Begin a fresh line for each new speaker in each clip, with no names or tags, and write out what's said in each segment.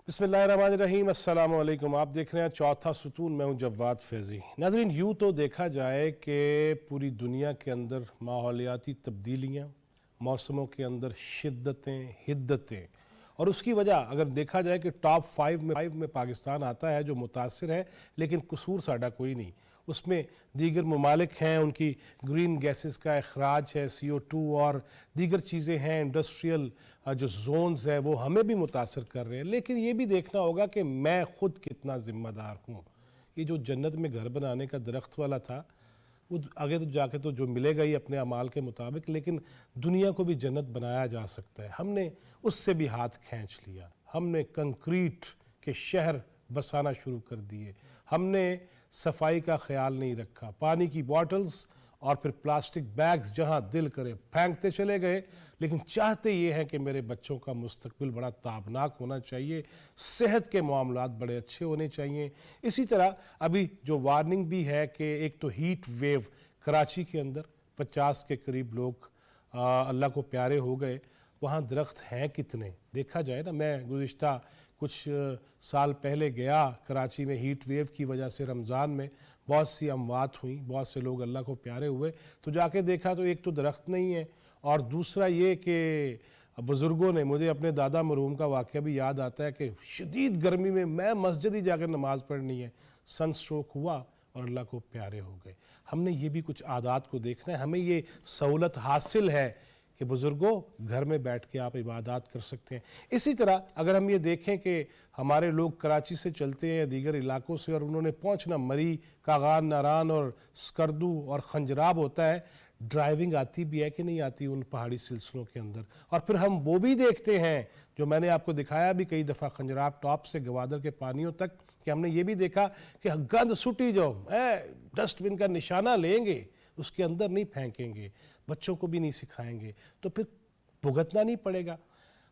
بسم اللہ الرحمن الرحیم، السلام علیکم۔ آپ دیکھ رہے ہیں چوتھا ستون، میں ہوں جواد فیضی۔ ناظرین، یوں تو دیکھا جائے کہ پوری دنیا کے اندر ماحولیاتی تبدیلیاں، موسموں کے اندر شدتیں، حدتیں، اور اس کی وجہ اگر دیکھا جائے کہ ٹاپ 5 میں پاکستان آتا ہے جو متاثر ہے، لیکن قصور ساڈا کوئی نہیں۔ اس میں دیگر ممالک ہیں، ان کی گرین گیسز کا اخراج ہے، CO2 اور دیگر چیزیں ہیں، انڈسٹریل جو زونز ہیں وہ ہمیں بھی متاثر کر رہے ہیں۔ لیکن یہ بھی دیکھنا ہوگا کہ میں خود کتنا ذمہ دار ہوں۔ یہ جو جنت میں گھر بنانے کا درخت والا تھا، وہ آگے تو جا کے تو جو ملے گا ہی اپنے اعمال کے مطابق، لیکن دنیا کو بھی جنت بنایا جا سکتا ہے۔ ہم نے اس سے بھی ہاتھ کھینچ لیا، ہم نے کنکریٹ کے شہر بسانا شروع کر دیے، ہم نے صفائی کا خیال نہیں رکھا، پانی کی بوٹلز اور پھر پلاسٹک بیگز جہاں دل کرے پھینکتے چلے گئے۔ لیکن چاہتے یہ ہیں کہ میرے بچوں کا مستقبل بڑا تابناک ہونا چاہیے، صحت کے معاملات بڑے اچھے ہونے چاہیے۔ اسی طرح ابھی جو وارننگ بھی ہے کہ ایک تو ہیٹ ویو کراچی کے اندر 50 کے قریب لوگ اللہ کو پیارے ہو گئے، وہاں درخت ہیں کتنے؟ دیکھا جائے نا، میں گزشتہ کچھ سال پہلے گیا کراچی میں، ہیٹ ویو کی وجہ سے رمضان میں بہت سی اموات ہوئیں، بہت سے لوگ اللہ کو پیارے ہوئے، تو جا کے دیکھا تو ایک تو درخت نہیں ہے، اور دوسرا یہ کہ بزرگوں نے، مجھے اپنے دادا مرحوم کا واقعہ بھی یاد آتا ہے کہ شدید گرمی میں مسجد ہی جا کر نماز پڑھنی ہے، سن اسٹروک ہوا اور اللہ کو پیارے ہو گئے۔ ہم نے یہ بھی کچھ عادات کو دیکھنا ہے، ہمیں یہ سہولت حاصل ہے کہ بزرگوں گھر میں بیٹھ کے آپ عبادات کر سکتے ہیں۔ اسی طرح اگر ہم یہ دیکھیں کہ ہمارے لوگ کراچی سے چلتے ہیں دیگر علاقوں سے، اور انہوں نے پہنچنا مری، کاغان، ناران اور سکردو اور خنجراب ہوتا ہے، ڈرائیونگ آتی بھی ہے کہ نہیں آتی ان پہاڑی سلسلوں کے اندر؟ اور پھر ہم وہ بھی دیکھتے ہیں جو میں نے آپ کو دکھایا بھی کئی دفعہ، خنجراب ٹاپ سے گوادر کے پانیوں تک، کہ ہم نے یہ بھی دیکھا کہ گند سٹی جو ڈسٹ بن کا نشانہ لیں گے اس کے اندر نہیں پھینکیں گے، بچوں کو بھی نہیں سکھائیں گے، تو پھر بھگتنا نہیں پڑے گا۔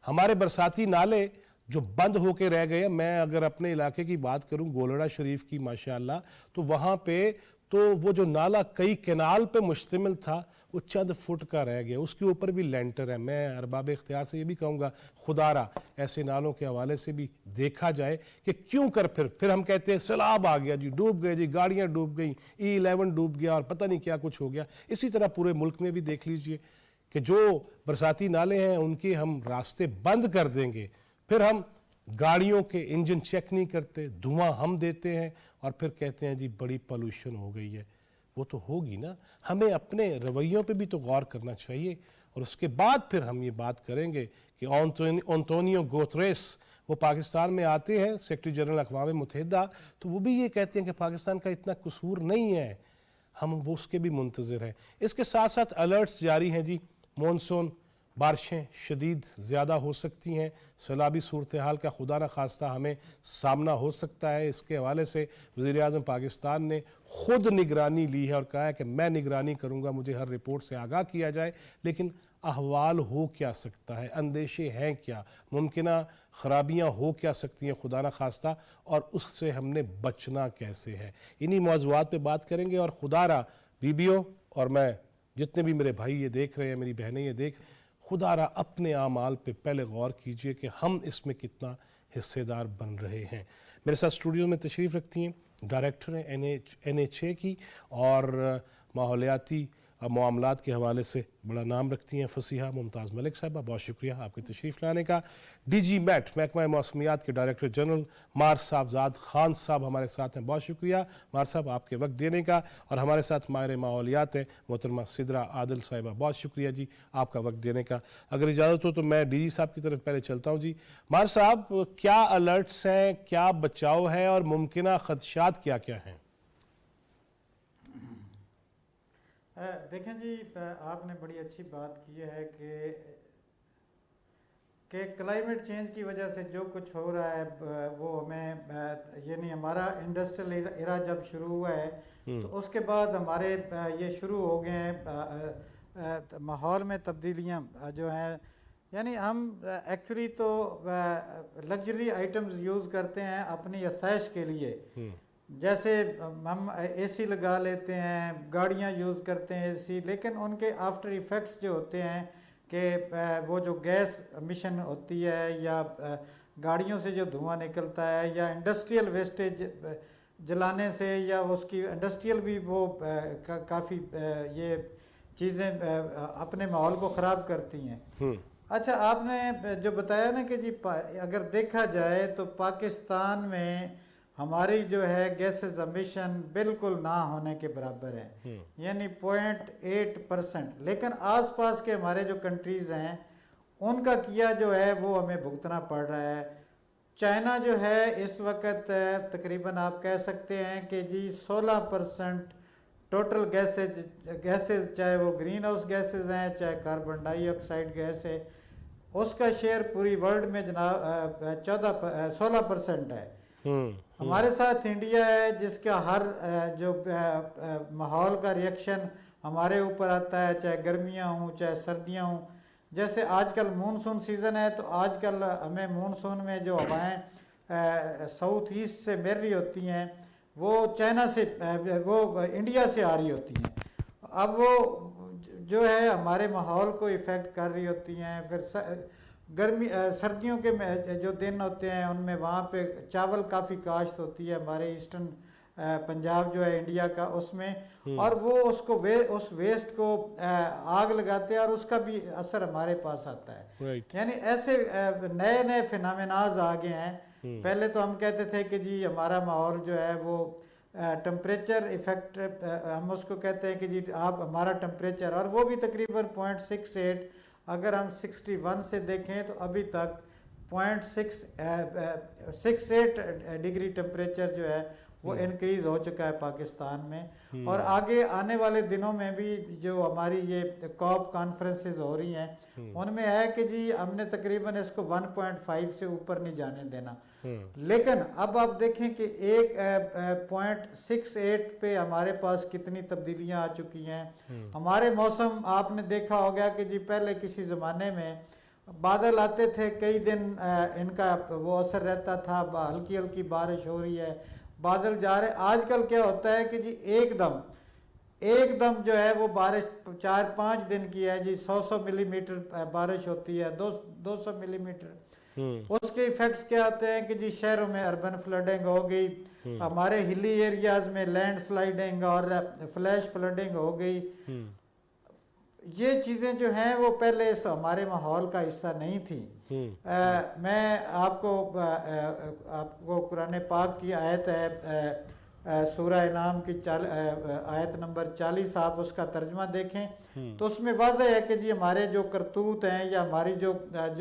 ہمارے برساتی نالے جو بند ہو کے رہ گئے، میں اگر اپنے علاقے کی بات کروں، گولڑا شریف کی ماشاءاللہ، تو وہاں پہ تو وہ جو نالا کئی کینال پہ مشتمل تھا وہ چند فٹ کا رہ گیا، اس کے اوپر بھی لینٹر ہے۔ میں ارباب اختیار سے یہ بھی کہوں گا، خدا را ایسے نالوں کے حوالے سے بھی دیکھا جائے کہ کیوں کر پھر ہم کہتے ہیں سیلاب آ گیا جی، ڈوب گئے جی، گاڑیاں ڈوب گئیں، E11 ڈوب گیا اور پتہ نہیں کیا کچھ ہو گیا۔ اسی طرح پورے ملک میں بھی دیکھ لیجئے کہ جو برساتی نالے ہیں ان کے ہم راستے بند کر دیں گے، پھر ہم گاڑیوں کے انجن چیک نہیں کرتے، دھواں ہم دیتے ہیں، اور پھر کہتے ہیں جی بڑی پولوشن ہو گئی ہے۔ وہ تو ہوگی نا، ہمیں اپنے رویوں پہ بھی تو غور کرنا چاہیے۔ اور اس کے بعد پھر ہم یہ بات کریں گے کہ انتونیو گوتریس وہ پاکستان میں آتے ہیں، سیکرٹری جنرل اقوام متحدہ، تو وہ بھی یہ کہتے ہیں کہ پاکستان کا اتنا قصور نہیں ہے، ہم وہ اس کے بھی منتظر ہیں۔ اس کے ساتھ ساتھ الرٹس جاری ہیں جی، مونسون بارشیں شدید زیادہ ہو سکتی ہیں، سیلابی صورتحال کا خدا نہ خواستہ ہمیں سامنا ہو سکتا ہے۔ اس کے حوالے سے وزیر اعظم پاکستان نے خود نگرانی لی ہے اور کہا ہے کہ میں نگرانی کروں گا، مجھے ہر رپورٹ سے آگاہ کیا جائے۔ لیکن احوال ہو کیا سکتا ہے، اندیشے ہیں کیا، ممکنہ خرابیاں ہو کیا سکتی ہیں خدا نہ خواستہ، اور اس سے ہم نے بچنا کیسے ہے، انہی موضوعات پہ بات کریں گے۔ اور خدا را بیبیوں اور میں جتنے بھی میرے بھائی یہ دیکھ رہے ہیں، میری بہنیں یہ دیکھ، خدا را اپنے اعمال پہ پہلے غور کیجئے کہ ہم اس میں کتنا حصے دار بن رہے ہیں۔ میرے ساتھ اسٹوڈیو میں تشریف رکھتی ہیں ڈائریکٹر ہیں NHA کی، اور ماحولیاتی معاملات کے حوالے سے بڑا نام رکھتی ہیں، فصیحہ ممتاز ملک صاحبہ، بہت شکریہ آپ کے تشریف لانے کا۔ DG میٹ محکمہ موسمیات کے ڈائریکٹر جنرل مار صاحبزاد خان صاحب ہمارے ساتھ ہیں، بہت شکریہ مار صاحب آپ کے وقت دینے کا۔ اور ہمارے ساتھ ماہر ماحولیات ہیں محترمہ سدرہ عادل صاحبہ، بہت شکریہ جی آپ کا وقت دینے کا۔ اگر اجازت ہو تو میں DG صاحب کی طرف پہلے چلتا ہوں۔ جی مار صاحب، کیا الرٹس ہیں، کیا بچاؤ ہے، اور ممکنہ خدشات کیا کیا ہیں؟
دیکھیں جی، آپ نے بڑی اچھی بات کی ہے کہ کلائمیٹ چینج کی وجہ سے جو کچھ ہو رہا ہے وہ ہمیں، یعنی ہمارا انڈسٹریل ایرا جب شروع ہوا ہے تو اس کے بعد ہمارے یہ شروع ہو گئے ہیں ماحول میں تبدیلیاں جو ہیں، یعنی ہم ایکچولی تو لگژری آئٹمز یوز کرتے ہیں اپنی آسائش کے لیے، جیسے ہم AC لگا لیتے ہیں، گاڑیاں یوز کرتے ہیں AC، لیکن ان کے آفٹر ایفیکٹس جو ہوتے ہیں کہ وہ جو گیس ایمیشن ہوتی ہے یا گاڑیوں سے جو دھواں نکلتا ہے یا انڈسٹریل ویسٹیج جلانے سے یا اس کی انڈسٹریل بھی وہ کافی یہ چیزیں اپنے ماحول کو خراب کرتی ہیں۔ اچھا آپ نے جو بتایا نا کہ جی اگر دیکھا جائے تو پاکستان میں ہماری جو ہے گیسز امیشن بالکل نہ ہونے کے برابر ہیں، یعنی 0.8%، لیکن آس پاس کے ہمارے جو کنٹریز ہیں ان کا کیا جو ہے وہ ہمیں بھگتنا پڑ رہا ہے۔ چائنا جو ہے اس وقت تقریباً آپ کہہ سکتے ہیں کہ جی 16% ٹوٹل گیسز چاہے وہ گرین ہاؤس گیسز ہیں چاہے کاربن ڈائی آکسائڈ گیس ہے، اس کا شیئر پوری ورلڈ میں جناب 16% ہے۔ ہمارے ساتھ انڈیا ہے جس کا ہر جو ماحول کا ریئیکشن ہمارے اوپر آتا ہے، چاہے گرمیاں ہوں چاہے سردیاں ہوں۔ جیسے آج کل مونسون سیزن ہے تو آج کل ہمیں مونسون میں جو ہوائیں ساؤتھ ایسٹ سے مل رہی ہوتی ہیں وہ چائنا سے وہ انڈیا سے آ رہی ہوتی ہیں، اب وہ جو ہے ہمارے ماحول کو ایفیکٹ کر رہی ہوتی ہیں۔ پھر سردیوں کے جو دن ہوتے ہیں ان میں وہاں پہ چاول کافی کاشت ہوتی ہے ہمارے ایسٹرن پنجاب جو ہے انڈیا کا، اس میں، اور وہ اس ویسٹ کو آگ لگاتے ہیں اور اس کا بھی اثر ہمارے پاس آتا ہے۔ یعنی ایسے نئے نئے فینامیناز آ گئے ہیں۔ پہلے تو ہم کہتے تھے کہ جی ہمارا ماحول جو ہے وہ ٹمپریچر ایفیکٹ، ہم اس کو کہتے ہیں کہ جی آپ ہمارا ٹمپریچر، اور وہ بھی تقریباً 0.68، اگر ہم 61 سے دیکھیں تو ابھی تک 0.68 ڈگری ٹمپریچر جو ہے وہ انکریز ہو چکا ہے پاکستان میں، اور آگے آنے والے دنوں میں بھی جو ہماری یہ کاپ کانفرنسز ہو رہی ہیں ان میں ہے کہ جی ہم نے تقریباً اس کو 1.5 سے اوپر نہیں جانے دینا۔ لیکن اب آپ دیکھیں کہ 0.68 پہ ہمارے پاس کتنی تبدیلیاں آ چکی ہیں۔ ہمارے موسم آپ نے دیکھا ہوگا کہ جی پہلے کسی زمانے میں بادل آتے تھے، کئی دن ان کا وہ اثر رہتا تھا، ہلکی ہلکی بارش ہو رہی ہے، بادل جا رہے۔ آج کل کیا ہوتا ہے کہ جی ایک دم جو ہے وہ بارش 4-5 دن کی ہے جی 100 ملی میٹر بارش ہوتی ہے، 200 ملی میٹر۔ اس کے ایفیکٹس کیا ہوتے ہیں کہ جی شہروں میں اربن فلڈنگ ہو گئی، ہمارے ہلی ایریاز میں لینڈ سلائڈنگ اور فلیش فلڈنگ ہو گئی۔ یہ چیزیں جو ہیں وہ پہلے ہمارے ماحول کا حصہ نہیں تھی۔ میں آپ کو قرآن پاک کی آیت ہے سورہ انعام کی آیت نمبر 40، آپ اس کا ترجمہ دیکھیں تو اس میں واضح ہے کہ جی ہمارے جو کرتوت ہیں یا ہماری جو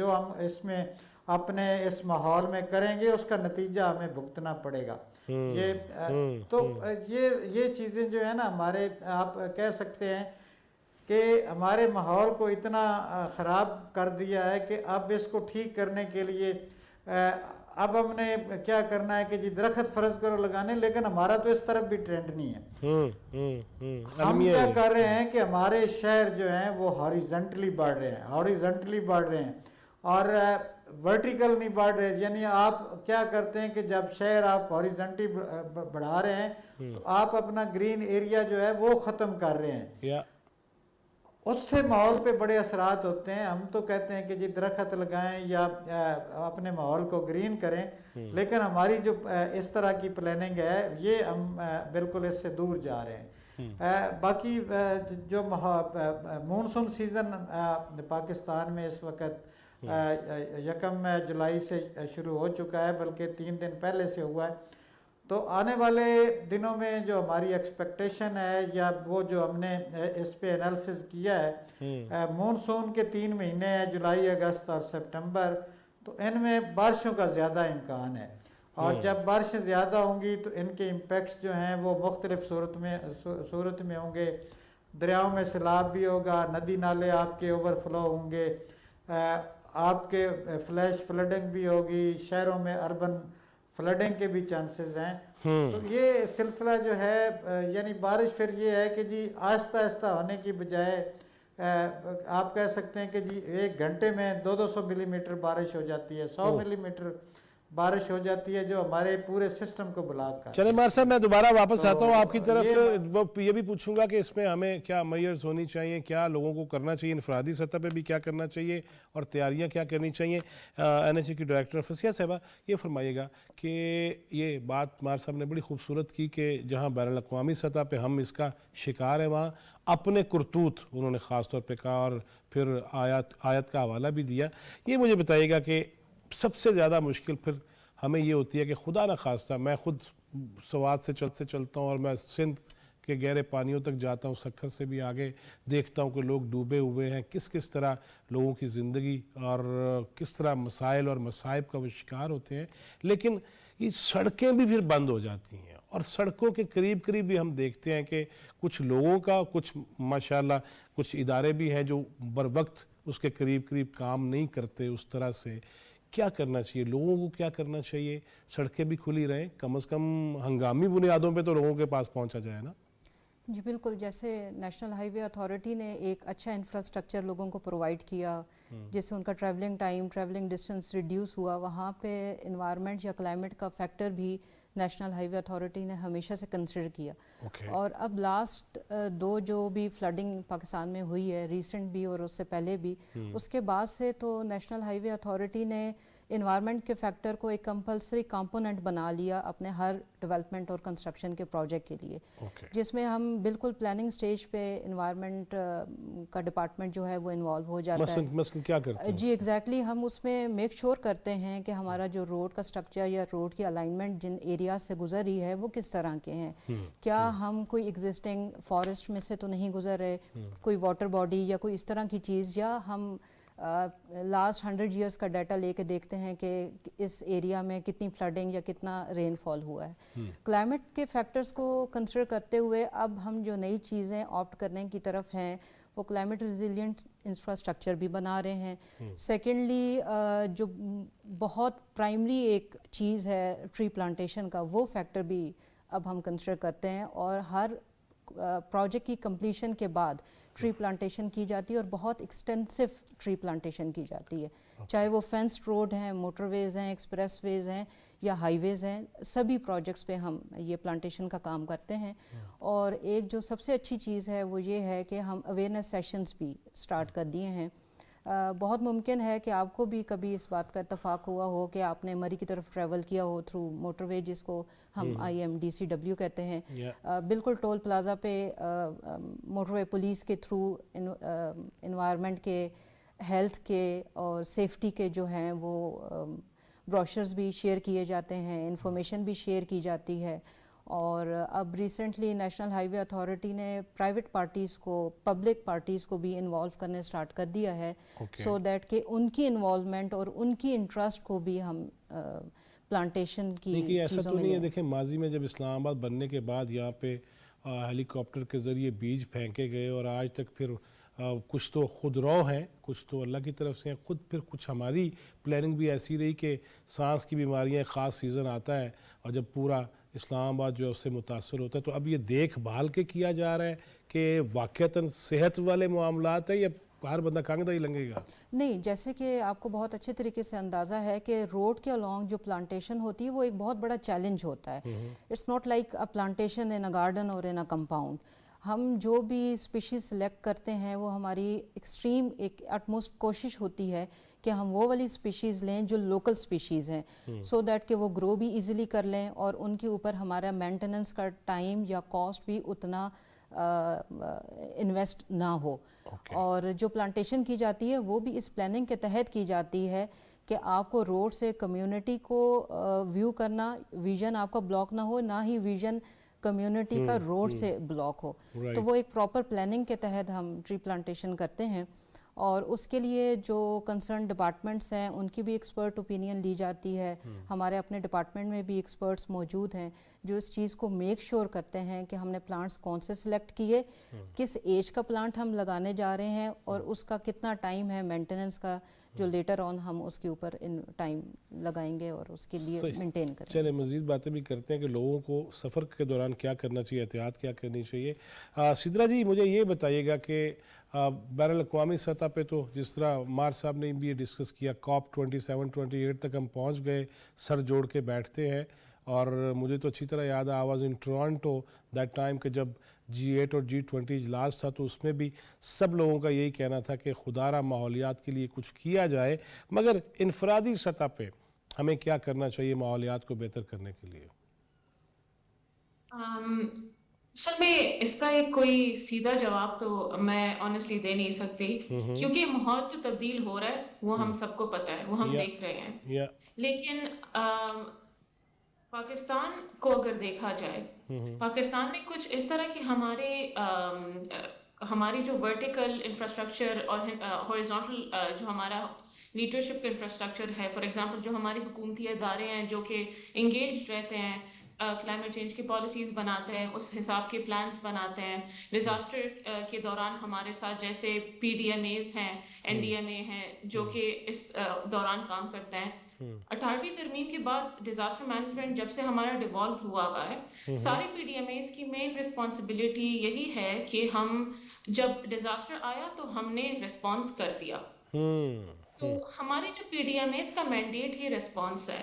ہم اس میں اپنے اس ماحول میں کریں گے اس کا نتیجہ ہمیں بھگتنا پڑے گا۔ یہ چیزیں جو ہیں نا ہمارے، آپ کہہ سکتے ہیں کہ ہمارے ماحول کو اتنا خراب کر دیا ہے کہ اب اس کو ٹھیک کرنے کے لیے اب ہم نے کیا کرنا ہے کہ جی درخت فرض کرو لگانے، لیکن ہمارا تو اس طرف بھی ٹرینڈ نہیں ہے۔ ہم کیا کر رہے ہیں کہ ہمارے شہر جو ہیں وہ ہاریزنٹلی بڑھ رہے ہیں اور ورٹیکل نہیں بڑھ رہے۔ یعنی آپ کیا کرتے ہیں کہ جب شہر آپ ہاریزنٹلی بڑھا رہے ہیں تو آپ اپنا گرین ایریا جو ہے وہ ختم کر رہے ہیں، اس سے ماحول پہ بڑے اثرات ہوتے ہیں۔ ہم تو کہتے ہیں کہ جی درخت لگائیں یا اپنے ماحول کو گرین کریں، لیکن ہماری جو اس طرح کی پلاننگ ہے یہ ہم بالکل اس سے دور جا رہے ہیں۔ باقی جو مونسون سیزن پاکستان میں اس وقت 1 جولائی سے شروع ہو چکا ہے، بلکہ 3 دن پہلے سے ہوا ہے، تو آنے والے دنوں میں جو ہماری ایکسپیکٹیشن ہے یا وہ جو ہم نے اس پہ انالیسز کیا ہے، مونسون کے 3 مہینے ہیں جولائی، اگست اور سپٹمبر، تو ان میں بارشوں کا زیادہ امکان ہے، اور جب بارشیں زیادہ ہوں گی تو ان کے امپیکٹس جو ہیں وہ مختلف صورت میں ہوں گے۔ دریاؤں میں سیلاب بھی ہوگا، ندی نالے آپ کے اوور فلو ہوں گے، آپ کے فلیش فلڈنگ بھی ہوگی، شہروں میں اربن فلڈنگ کے بھی چانسز ہیں۔ تو یہ سلسلہ جو ہے یعنی بارش پھر یہ ہے کہ جی آہستہ آہستہ ہونے کی بجائے آپ کہہ سکتے ہیں کہ جی 1 گھنٹے میں 200 ملی میٹر بارش ہو جاتی ہے، 100 ملی میٹر بارش ہو جاتی ہے جو ہمارے پورے سسٹم کو بلاک کر
چلے مار صاحب میں دوبارہ واپس آتا ہوں آپ کی طرف
یہ
یہ بھی پوچھوں گا کہ اس میں ہمیں کیا میئرز ہونی چاہیے, کیا لوگوں کو کرنا چاہیے, انفرادی سطح پہ بھی کیا کرنا چاہیے اور تیاریاں کیا کرنی چاہیے. این ایچ اے کی ڈائریکٹر فصیحہ صاحبہ یہ فرمائیے گا کہ یہ بات مار صاحب نے بڑی خوبصورت کی کہ جہاں بین الاقوامی سطح پہ ہم اس کا شکار ہیں وہاں اپنے کرتوت انہوں نے خاص طور پہ کہا اور پھر آیت کا حوالہ بھی دیا. یہ مجھے بتائیے گا کہ سب سے زیادہ مشکل پھر ہمیں یہ ہوتی ہے کہ خدا نہ خواستہ میں خود سوات سے چلتا ہوں اور میں سندھ کے گہرے پانیوں تک جاتا ہوں, سکھر سے بھی آگے دیکھتا ہوں کہ لوگ ڈوبے ہوئے ہیں, کس طرح لوگوں کی زندگی اور کس طرح مسائل اور مصائب کا وہ شکار ہوتے ہیں. لیکن یہ سڑکیں بھی پھر بند ہو جاتی ہیں اور سڑکوں کے قریب بھی ہم دیکھتے ہیں کہ کچھ لوگوں کا کچھ ماشاءاللہ کچھ ادارے بھی ہیں جو بر وقت اس کے قریب کام نہیں کرتے اس طرح سے. کیا کرنا چاہیے لوگوں کو, کیا کرنا چاہیے؟ سڑکیں بھی کھلی رہیں, کم از کم ہنگامی بنیادوں پہ تو لوگوں کے پاس پہنچا جائے نا.
جی بالکل, جیسے نیشنل ہائی وے اتھارٹی نے ایک اچھا انفراسٹرکچر لوگوں کو پرووائڈ کیا جس سے ان کا ٹریولنگ ڈسٹنس ریڈیوس ہوا, وہاں پہ انوائرمنٹ یا کلائمیٹ کا فیکٹر بھی نیشنل ہائی وے اتھارٹی نے ہمیشہ سے کنسیڈر کیا. اور اب لاسٹ دو جو بھی فلڈنگ پاکستان میں ہوئی ہے, ریسنٹ بھی اور اس سے پہلے بھی, اس کے بعد سے تو نیشنل ہائی وے اتھارٹی نے انوائرمنٹ کے فیکٹر کو ایک کمپلسری کمپوننٹ بنا لیا اپنے ہر ڈیولپمنٹ اور کنسٹرکشن کے پروجیکٹ کے لیے, جس میں ہم بالکل پلاننگ سٹیج پہ انوائرمنٹ کا ڈپارٹمنٹ جو ہے وہ انوالو ہو جاتا ہے.
مثلا کیا کرتے ہیں؟
جی ایگزیکٹلی, ہم اس میں میک شور کرتے ہیں کہ ہمارا جو روڈ کا سٹرکچر یا روڈ کی الائنمنٹ جن ایریاز سے گزر رہی ہے وہ کس طرح کے ہیں, کیا ہم کوئی ایگزسٹنگ فارسٹ میں سے تو نہیں گزر رہے, کوئی واٹر باڈی یا کوئی اس طرح کی چیز, یا ہم لاسٹ 100 ایئرس کا ڈیٹا لے کے دیکھتے ہیں کہ اس ایریا میں کتنی فلڈنگ یا کتنا رین فال ہوا ہے. کلائمیٹ کے فیکٹرز کو کنسیڈر کرتے ہوئے اب ہم جو نئی چیزیں آپٹ کرنے کی طرف ہیں وہ کلائمیٹ ریزیلینٹ انفراسٹرکچر بھی بنا رہے ہیں. سیکنڈلی جو بہت پرائمری ایک چیز ہے ٹری پلانٹیشن کا, وہ فیکٹر بھی اب ہم کنسیڈر کرتے ہیں اور ہر پروجیکٹ کی کمپلیشن کے بعد ٹری پلانٹیشن کی جاتی ہے اور بہت ایکسٹینسو ٹری پلانٹیشن کی جاتی ہے, چاہے وہ فینسڈ روڈ ہیں, موٹر ویز ہیں, ایکسپریس ویز ہیں یا ہائی ویز ہیں, سبھی پروجیکٹس پہ ہم یہ پلانٹیشن کا کام کرتے ہیں. اور ایک جو سب سے اچھی چیز ہے وہ یہ ہے کہ ہم اویئرنیس سیشنز بھی سٹارٹ کر دیے ہیں. بہت ممکن ہے کہ آپ کو بھی کبھی اس بات کا اتفاق ہوا ہو کہ آپ نے مری کی طرف ٹریول کیا ہو تھرو موٹر وے, جس کو ہم IMDCW کہتے ہیں. بالکل ٹول پلازا پہ موٹر وے پولیس کے تھرو انوائرمنٹ کے, ہیلتھ کے اور سیفٹی کے جو ہیں وہ بروشرز بھی شیئر کیے جاتے ہیں, انفارمیشن بھی شیئر کی جاتی ہے. اور اب ریسنٹلی نیشنل ہائی وے اتھارٹی نے پرائیویٹ پارٹیز کو, پبلک پارٹیز کو بھی انوالو کرنے سٹارٹ کر دیا ہے, سو دیٹ کہ ان کی انوالومنٹ اور ان کی انٹرسٹ کو بھی ہم پلانٹیشن کی چیزوں میں.
ایسا تو نہیں ہے, دیکھیں ماضی میں جب اسلام آباد بننے کے بعد یہاں پہ ہیلی کاپٹر کے ذریعے بیج پھینکے گئے اور آج تک پھر کچھ تو خود رو ہیں, کچھ تو اللہ کی طرف سے ہیں خود, پھر کچھ ہماری پلاننگ بھی ایسی رہی کہ سانس کی بیماریاں خاص سیزن آتا ہے اور جب پورا اسلام آباد جو ہے اس سے متاثر ہوتا ہے, تو اب یہ دیکھ بھال کے کیا جا رہا ہے کہ واقعتاً صحت والے معاملات ہیں یا ہر بندہ کانگدہ ہی لنگے گا؟
نہیں, جیسے کہ آپ کو بہت اچھے طریقے سے اندازہ ہے کہ روڈ کے along جو پلانٹیشن ہوتی ہے وہ ایک بہت بڑا چیلنج ہوتا ہے. It's not like a plantation in a garden or in a compound. ہم جو بھی اسپیشیز سلیکٹ کرتے ہیں وہ ہماری ایکسٹریم ایک اٹموسٹ کوشش ہوتی ہے کہ ہم وہ والی اسپیشیز لیں جو لوکل اسپیشیز ہیں, سو دیٹ کہ وہ گرو بھی ایزیلی کر لیں اور ان کے اوپر ہمارا مینٹیننس کا ٹائم یا کاسٹ بھی اتنا انویسٹ نہ ہو. اور جو پلانٹیشن کی جاتی ہے وہ بھی اس پلاننگ کے تحت کی جاتی ہے کہ آپ کو روڈ سے کمیونٹی کو ویو کرنا, ویژن آپ کا بلاک نہ ہو, نہ ہی ویژن کمیونٹی کا روڈ سے بلاک ہو. تو وہ ایک پراپر پلاننگ کے تحت ہم ٹری پلانٹیشن کرتے ہیں اور اس کے لیے جو کنسرن ڈپارٹمنٹس ہیں ان کی بھی ایکسپرٹ اوپینین لی جاتی ہے. ہمارے اپنے ڈپارٹمنٹ میں بھی ایکسپرٹس موجود ہیں جو اس چیز کو میک شور کرتے ہیں کہ ہم نے پلانٹس کون سے سلیکٹ کیے, کس ایج کا پلانٹ ہم لگانے جا رہے ہیں اور اس کا کتنا ٹائم ہے مینٹیننس کا جو لیٹر آن ہم اس کے اوپر ان ٹائم لگائیں گے اور اس کے لیے مینٹین کریں.
چلے مزید باتیں بھی کرتے ہیں کہ لوگوں کو سفر کے دوران کیا کرنا چاہیے, احتیاط کیا کرنی چاہیے. سدرا جی مجھے یہ بتائیے گا کہ بین الاقوامی سطح پہ تو جس طرح مار صاحب نے بھی ڈسکس کیا, COP 27-28 تک ہم پہنچ گئے, سر جوڑ کے بیٹھتے ہیں. اور مجھے تو اچھی طرح یاد ہے, I was in Toronto that time کہ جب G8 اور G20 اجلاس تھا, تو اس میں بھی سب لوگوں کا یہی کہنا تھا کہ خدا را ماحولیات کے لیے کچھ کیا جائے, مگر انفرادی سطح پہ ہمیں کیا کرنا چاہیے ماحولیات کو بہتر کرنے کے لیے؟
اصل میں اس کا ایک کوئی سیدھا جواب تو میں آنیسٹلی دے نہیں سکتی, کیونکہ ماحول جو تبدیل ہو رہا ہے وہ ہم سب کو پتہ ہے, وہ ہم دیکھ رہے ہیں. لیکن پاکستان کو اگر دیکھا جائے, پاکستان میں کچھ اس طرح کی ہماری جو ورٹیکل انفراسٹرکچر اور ہورزونٹل جو ہمارا لیڈرشپ کا انفراسٹرکچر ہے, فار ایگزامپل جو ہماری حکومتی ادارے ہیں جو کہ انگیجڈ رہتے ہیں, کلائمیٹ چینج کی پالیسیز بناتے ہیں, اس حساب کے پلانز بناتے ہیں. ڈیزاسٹر کے دوران ہمارے ساتھ جیسے PDMAs ہیں, NDMA ہیں, جو کہ اس دوران کام کرتے ہیں. 18ویں ترمیم کے بعد ڈیزاسٹر مینجمنٹ جب سے ہمارا ڈیوالو ہوا ہے, سارے PDMAs کی مین رسپانسبلٹی یہی ہے کہ ہم جب ڈیزاسٹر آیا تو ہم نے رسپانس کر دیا. تو ہمارے جو PDMAs کا مینڈیٹ ہی رسپانس ہے,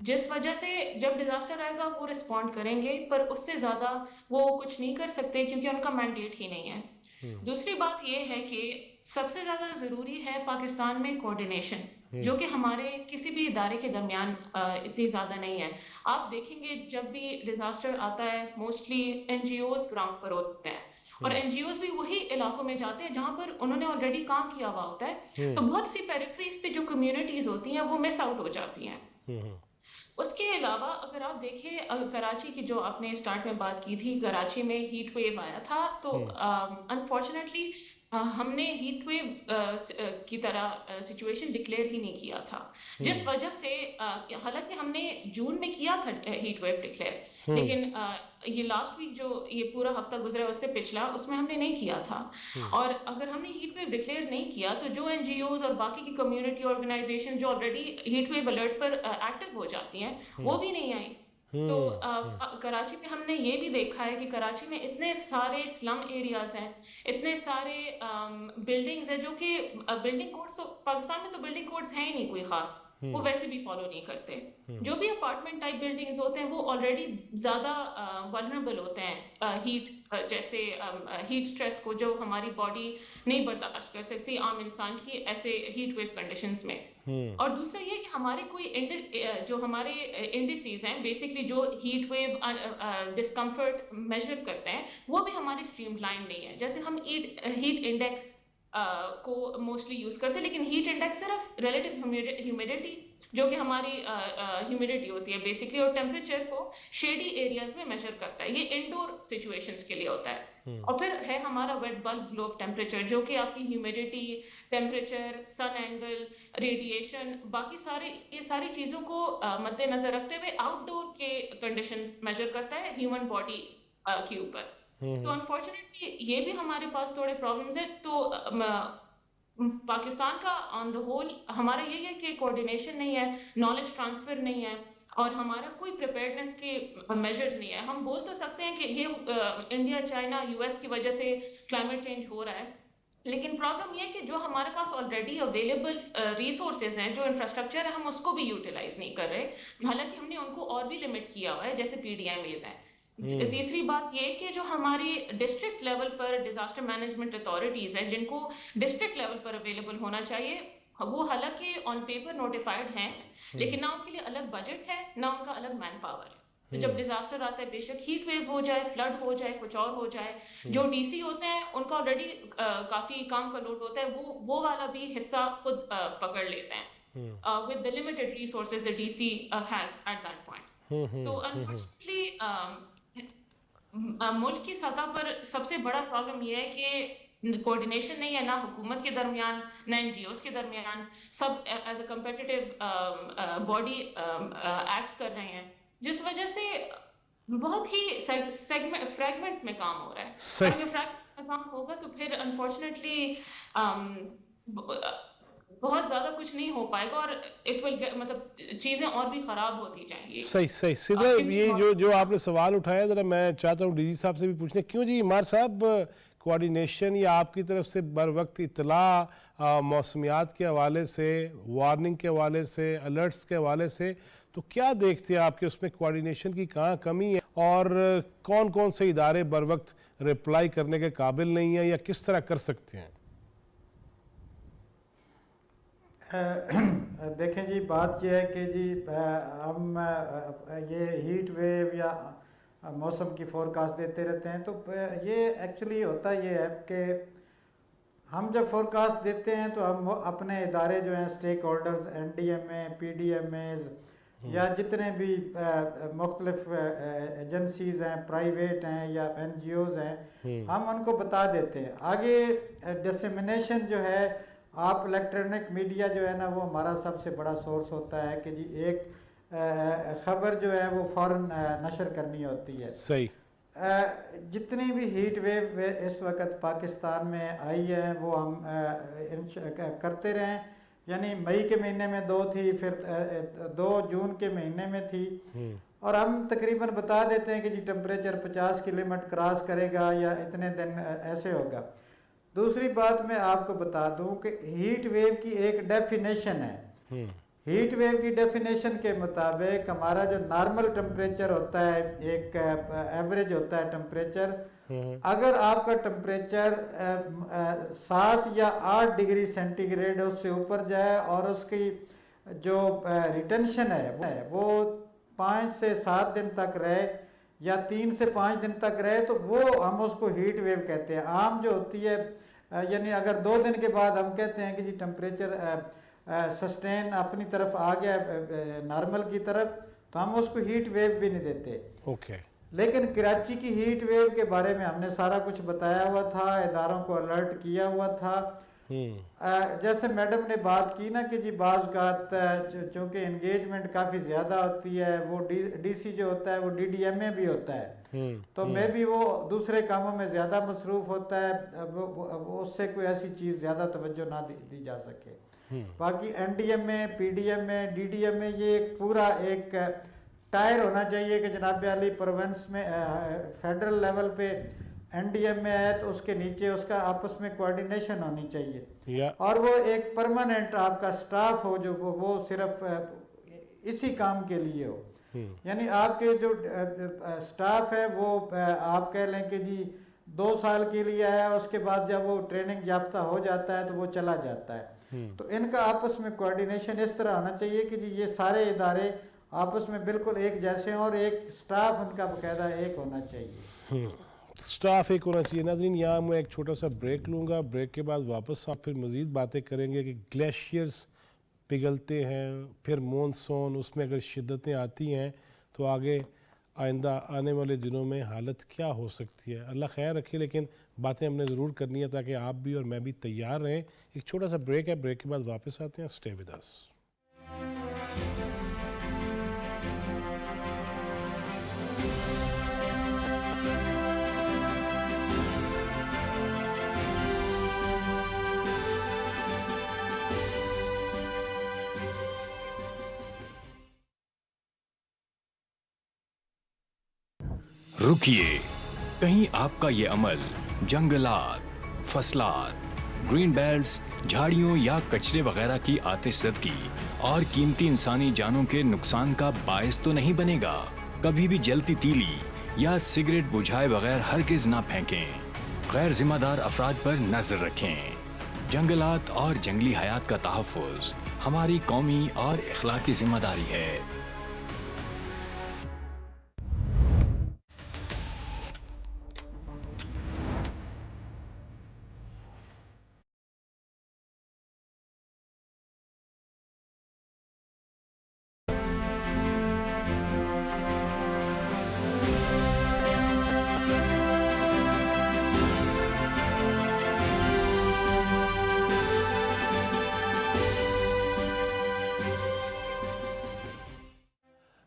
جس وجہ سے جب ڈیزاسٹر آئے گا وہ رسپونڈ کریں گے, پر اس سے زیادہ وہ کچھ نہیں کر سکتے کیونکہ ان کا مینڈیٹ ہی نہیں ہے. دوسری بات یہ ہے کہ سب سے زیادہ ضروری ہے پاکستان میں کوآرڈینیشن, جو کہ ہمارے کسی بھی ادارے کے درمیان اتنی زیادہ نہیں ہے. آپ دیکھیں گے جب بھی ڈیزاسٹر آتا ہے موسٹلی NGOs گراؤنڈ پر ہوتے ہیں, اور NGOs بھی وہی علاقوں میں جاتے ہیں جہاں پر انہوں نے آلریڈی کام کیا ہوا ہوتا ہے. تو بہت سی پیریفریز پہ جو کمیونٹیز ہوتی ہیں وہ مس آؤٹ ہو جاتی ہیں. اس کے علاوہ اگر آپ دیکھیں کراچی کی جو آپ نے اسٹارٹ میں بات کی تھی, کراچی میں ہیٹ ویو آیا تھا, تو انفارچونیٹلی ہم نے ہیٹ ویو کی طرح سچویشن ڈکلیئر ہی نہیں کیا تھا, جس وجہ سے حالانکہ ہم نے جون میں کیا تھا ہیٹ ویو ڈکلیئر, لیکن یہ لاسٹ ویک جو یہ پورا ہفتہ گزرا اس سے پچھلا, اس میں ہم نے نہیں کیا تھا. اور اگر ہم نے ہیٹ ویو ڈکلیئر نہیں کیا تو جو NGOs اور باقی کی کمیونٹی آرگنائزیشن جو آلریڈی ہیٹ ویو الرٹ پر ایکٹیو ہو جاتی ہیں وہ بھی نہیں آئیں. تو کراچی میں ہم نے یہ بھی دیکھا ہے کہ کراچی میں اتنے سارے سلم ایریاز ہیں, اتنے سارے بلڈنگز ہیں, جو کہ بلڈنگ کوڈز تو پاکستان میں تو بلڈنگ کوڈز ہیں ہی نہیں کوئی خاص, وہ ویسے بھی فالو نہیں کرتے. جو بھی اپارٹمنٹ ٹائپ بلڈنگز ہوتے ہیں وہ آلریڈی زیادہ ولنریبل ہوتے ہیں ہیٹ, جیسے ہیٹ اسٹریس کو جو ہماری باڈی نہیں برداشت کر سکتی عام انسان کی ایسے ہیٹ ویو کنڈیشنز میں. اور دوسرا یہ کہ ہمارے کوئی جو ہمارے انڈیسیز ہیں بیسکلی جو ہیٹ ویو ڈسکمفرٹ میجر کرتے ہیں, وہ بھی ہماری اسٹریم لائن نہیں ہے. جیسے ہم ہیٹ انڈیکس کو موسٹلی یوز کرتے ہیں, لیکن ہیٹ انڈیکس صرف ریلیٹیو ہیومیڈیٹی جو کہ ہماری ہیومیڈیٹی ہوتی ہے بیسکلی, اور ٹیمپریچر کو شیڈی ایریاز میں میجر کرتا ہے. یہ انڈور سچویشنز کے لیے ہوتا ہے. اور پھر ہے ہمارا ویٹ بلب گلوب ٹیمپریچر, جو کہ آپ کی ہیومیڈیٹی, ٹیمپریچر, سن اینگل, ریڈیشن, باقی یہ ساری چیزوں کو مد نظر رکھتے ہوئے آؤٹ ڈور کے کنڈیشنز میجر کرتا ہے ہیومن باڈی کے اوپر. تو انفارچونیٹلی یہ بھی ہمارے پاس تھوڑے پرابلمز ہیں. تو پاکستان کا آن دا ہول ہمارا یہ ہے کہ کوآرڈینیشن نہیں ہے, نالج ٹرانسفر نہیں ہے, اور ہمارا کوئی پریپیئرنیس کے میجرز نہیں ہے. ہم بول تو سکتے ہیں کہ یہ انڈیا, چائنا, US کی وجہ سے کلائمیٹ چینج ہو رہا ہے, لیکن پرابلم یہ ہے کہ جو ہمارے پاس آلریڈی اویلیبل ریسورسز ہیں, جو انفراسٹرکچر ہے, ہم اس کو بھی یوٹیلائز نہیں کر رہے, حالانکہ ہم نے ان کو اور بھی لمٹ کیا ہوا ہے جیسے PDMAs ہیں. تیسری بات یہ کہ جو ہماری ڈسٹرکٹ لیول پر ڈیزاسٹر مینجمنٹ اتھارٹیز ہیں, جن کو ڈسٹرکٹ لیول پر اویلیبل ہونا چاہیے, وہ حالانکہ آن پیپر نوٹیفائڈ ہیں, لیکن نہ ان کے لیے الگ بجٹ ہے, نہ ان کا الگ مین پاور ہے. تو جب ڈیزاسٹر آتا ہے, بے شک ہیٹ ویو ہو جائے, فلڈ ہو جائے, کچھ اور ہو جائے, جو DC ہوتے ہیں ان کا آلریڈی کافی کام کا لوڈ ہوتا ہے, وہ والا بھی حصہ خود پکڑ لیتے ہیں with the limited resources the DC has at that point. تو unfortunately ملک کی سطح پر سب سے بڑا پرابلم یہ ہے کہ کوآرڈینیشن نہیں ہے, نہ حکومت کے درمیان, نہ NGOs کے درمیان. سب as a competitive body act کر رہے ہیں, جس وجہ سے بہت ہی فریگمنٹس میں کام ہو رہا ہے. اور اگر فریگمنٹس میں کام ہوگا تو پھر انفارچونیٹلی بہت زیادہ کچھ نہیں ہو پائے گا اور اٹ ول مطلب چیزیں اور بھی خراب ہوتی جائیں گی.
صحیح صحیح سیدھا یہ جو آپ نے سوال اٹھایا ذرا میں چاہتا ہوں ڈی جی صاحب سے بھی پوچھنے کیوں جی عمار صاحب کوارڈینیشن یا آپ کی طرف سے بر وقت اطلاع موسمیات کے حوالے سے وارننگ کے حوالے سے الرٹس کے حوالے سے تو کیا دیکھتے ہیں آپ کے اس میں کوارڈینیشن کی کہاں کمی ہے اور کون کون سے ادارے بر وقت رپلائی کرنے کے قابل نہیں ہیں یا کس طرح کر سکتے ہیں؟
دیکھیں جی بات یہ ہے کہ جی ہم یہ ہیٹ ویو یا موسم کی فورکاسٹ دیتے رہتے ہیں تو یہ ایکچولی ہوتا یہ ہے کہ ہم جب فورکاسٹ دیتے ہیں تو ہم اپنے ادارے جو ہیں اسٹیک ہولڈرز NDMA PDMAs یا جتنے بھی مختلف ایجنسیز ہیں پرائیویٹ ہیں یا NGOs ہیں ہم ان کو بتا دیتے ہیں. آگے ڈسیمنیشن جو ہے آپ الیکٹرانک میڈیا جو ہے نا وہ ہمارا سب سے بڑا سورس ہوتا ہے کہ جی ایک خبر جو ہے وہ فوراً نشر کرنی ہوتی ہے.
صحیح.
جتنی بھی ہیٹ ویو اس وقت پاکستان میں آئی ہے وہ ہم کرتے رہیں. یعنی مئی کے مہینے میں 2 تھی پھر 2 جون کے مہینے میں تھی اور ہم تقریباً بتا دیتے ہیں کہ جی ٹمپریچر 50 کی لمٹ کراس کرے گا یا اتنے دن ایسے ہوگا. دوسری بات میں آپ کو بتا دوں کہ ہیٹ ویو کی ایک ڈیفینیشن ہے. ہیٹ ویو کی ڈیفینیشن کے مطابق ہمارا جو نارمل ٹمپریچر ہوتا ہے ایک ایوریج ہوتا ہے ٹمپریچر اگر آپ کا ٹمپریچر 7 یا 8 ڈگری سینٹی گریڈ اس سے اوپر جائے اور اس کی جو ریٹینشن ہے وہ 5 سے 7 دن تک رہے یا 3 سے 5 دن تک رہے تو وہ ہم اس کو ہیٹ ویو کہتے ہیں. عام جو ہوتی ہے یعنی اگر 2 دن کے بعد ہم کہتے ہیں کہ جی ٹمپریچر سسٹین اپنی طرف آ گیا نارمل کی طرف تو ہم اس کو ہیٹ ویو بھی نہیں دیتے.
اوکے.
لیکن کراچی کی ہیٹ ویو کے بارے میں ہم نے سارا کچھ بتایا ہوا تھا, اداروں کو الرٹ کیا ہوا تھا. جیسے میڈم نے بات کی نا کہ جی بعض اوقات چونکہ انگیجمنٹ کافی زیادہ ہوتی ہے وہ ڈی سی جو ہوتا ہے وہ DDMA بھی ہوتا ہے تو میں بھی وہ دوسرے کاموں میں زیادہ مصروف ہوتا ہے, اس سے کوئی ایسی چیز زیادہ توجہ نہ دی جا سکے. باقی NDMA PDMA DDMA یہ ایک پورا ایک ٹائر ہونا چاہیے کہ جناب علی پروونس میں فیڈرل لیول پہ NDMA ہے تو اس کے نیچے اس کا آپس میں کوارڈینیشن ہونی چاہیے اور وہ ایک پرماننٹ آپ کا سٹاف ہو جو وہ صرف اسی کام کے لیے ہو. یعنی آپ کے جو سٹاف ہے وہ آپ کہہ لیں کہ جی 2 سال کے لیے ہے اس کے بعد جب وہ ٹریننگ یافتہ ہو جاتا ہے تو وہ چلا جاتا ہے. تو ان کا آپس میں کوارڈینیشن اس طرح ہونا چاہیے کہ جی یہ سارے ادارے آپس میں بالکل ایک جیسے ہیں اور ایک سٹاف ان کا باقاعدہ ایک ہونا چاہیے.
سٹاف ایک ہونا چاہیے. ناظرین یہاں میں ایک چھوٹا سا بریک لوں گا, بریک کے بعد واپس آپ پھر مزید باتیں کریں گے کہ گلیشیئرز پگھلتے ہیں پھر مونسون اس میں اگر شدتیں آتی ہیں تو آگے آئندہ آنے والے دنوں میں حالت کیا ہو سکتی ہے. اللہ خیر رکھے, لیکن باتیں ہم نے ضرور کرنی ہے تاکہ آپ بھی اور میں بھی تیار رہیں. ایک چھوٹا سا بریک ہے, بریک کے بعد واپس آتے ہیں. Stay with us.
رکیے, کہیں آپ کا یہ عمل جنگلات, فصلات, گرین بیلٹس, جھاڑیوں یا کچرے وغیرہ کی آتش زدگی اور قیمتی انسانی جانوں کے نقصان کا باعث تو نہیں بنے گا؟ کبھی بھی جلتی تیلی یا سگریٹ بجھائے بغیر ہرگز نہ پھینکیں. غیر ذمہ دار افراد پر نظر رکھیں. جنگلات اور جنگلی حیات کا تحفظ ہماری قومی اور اخلاقی ذمہ داری ہے.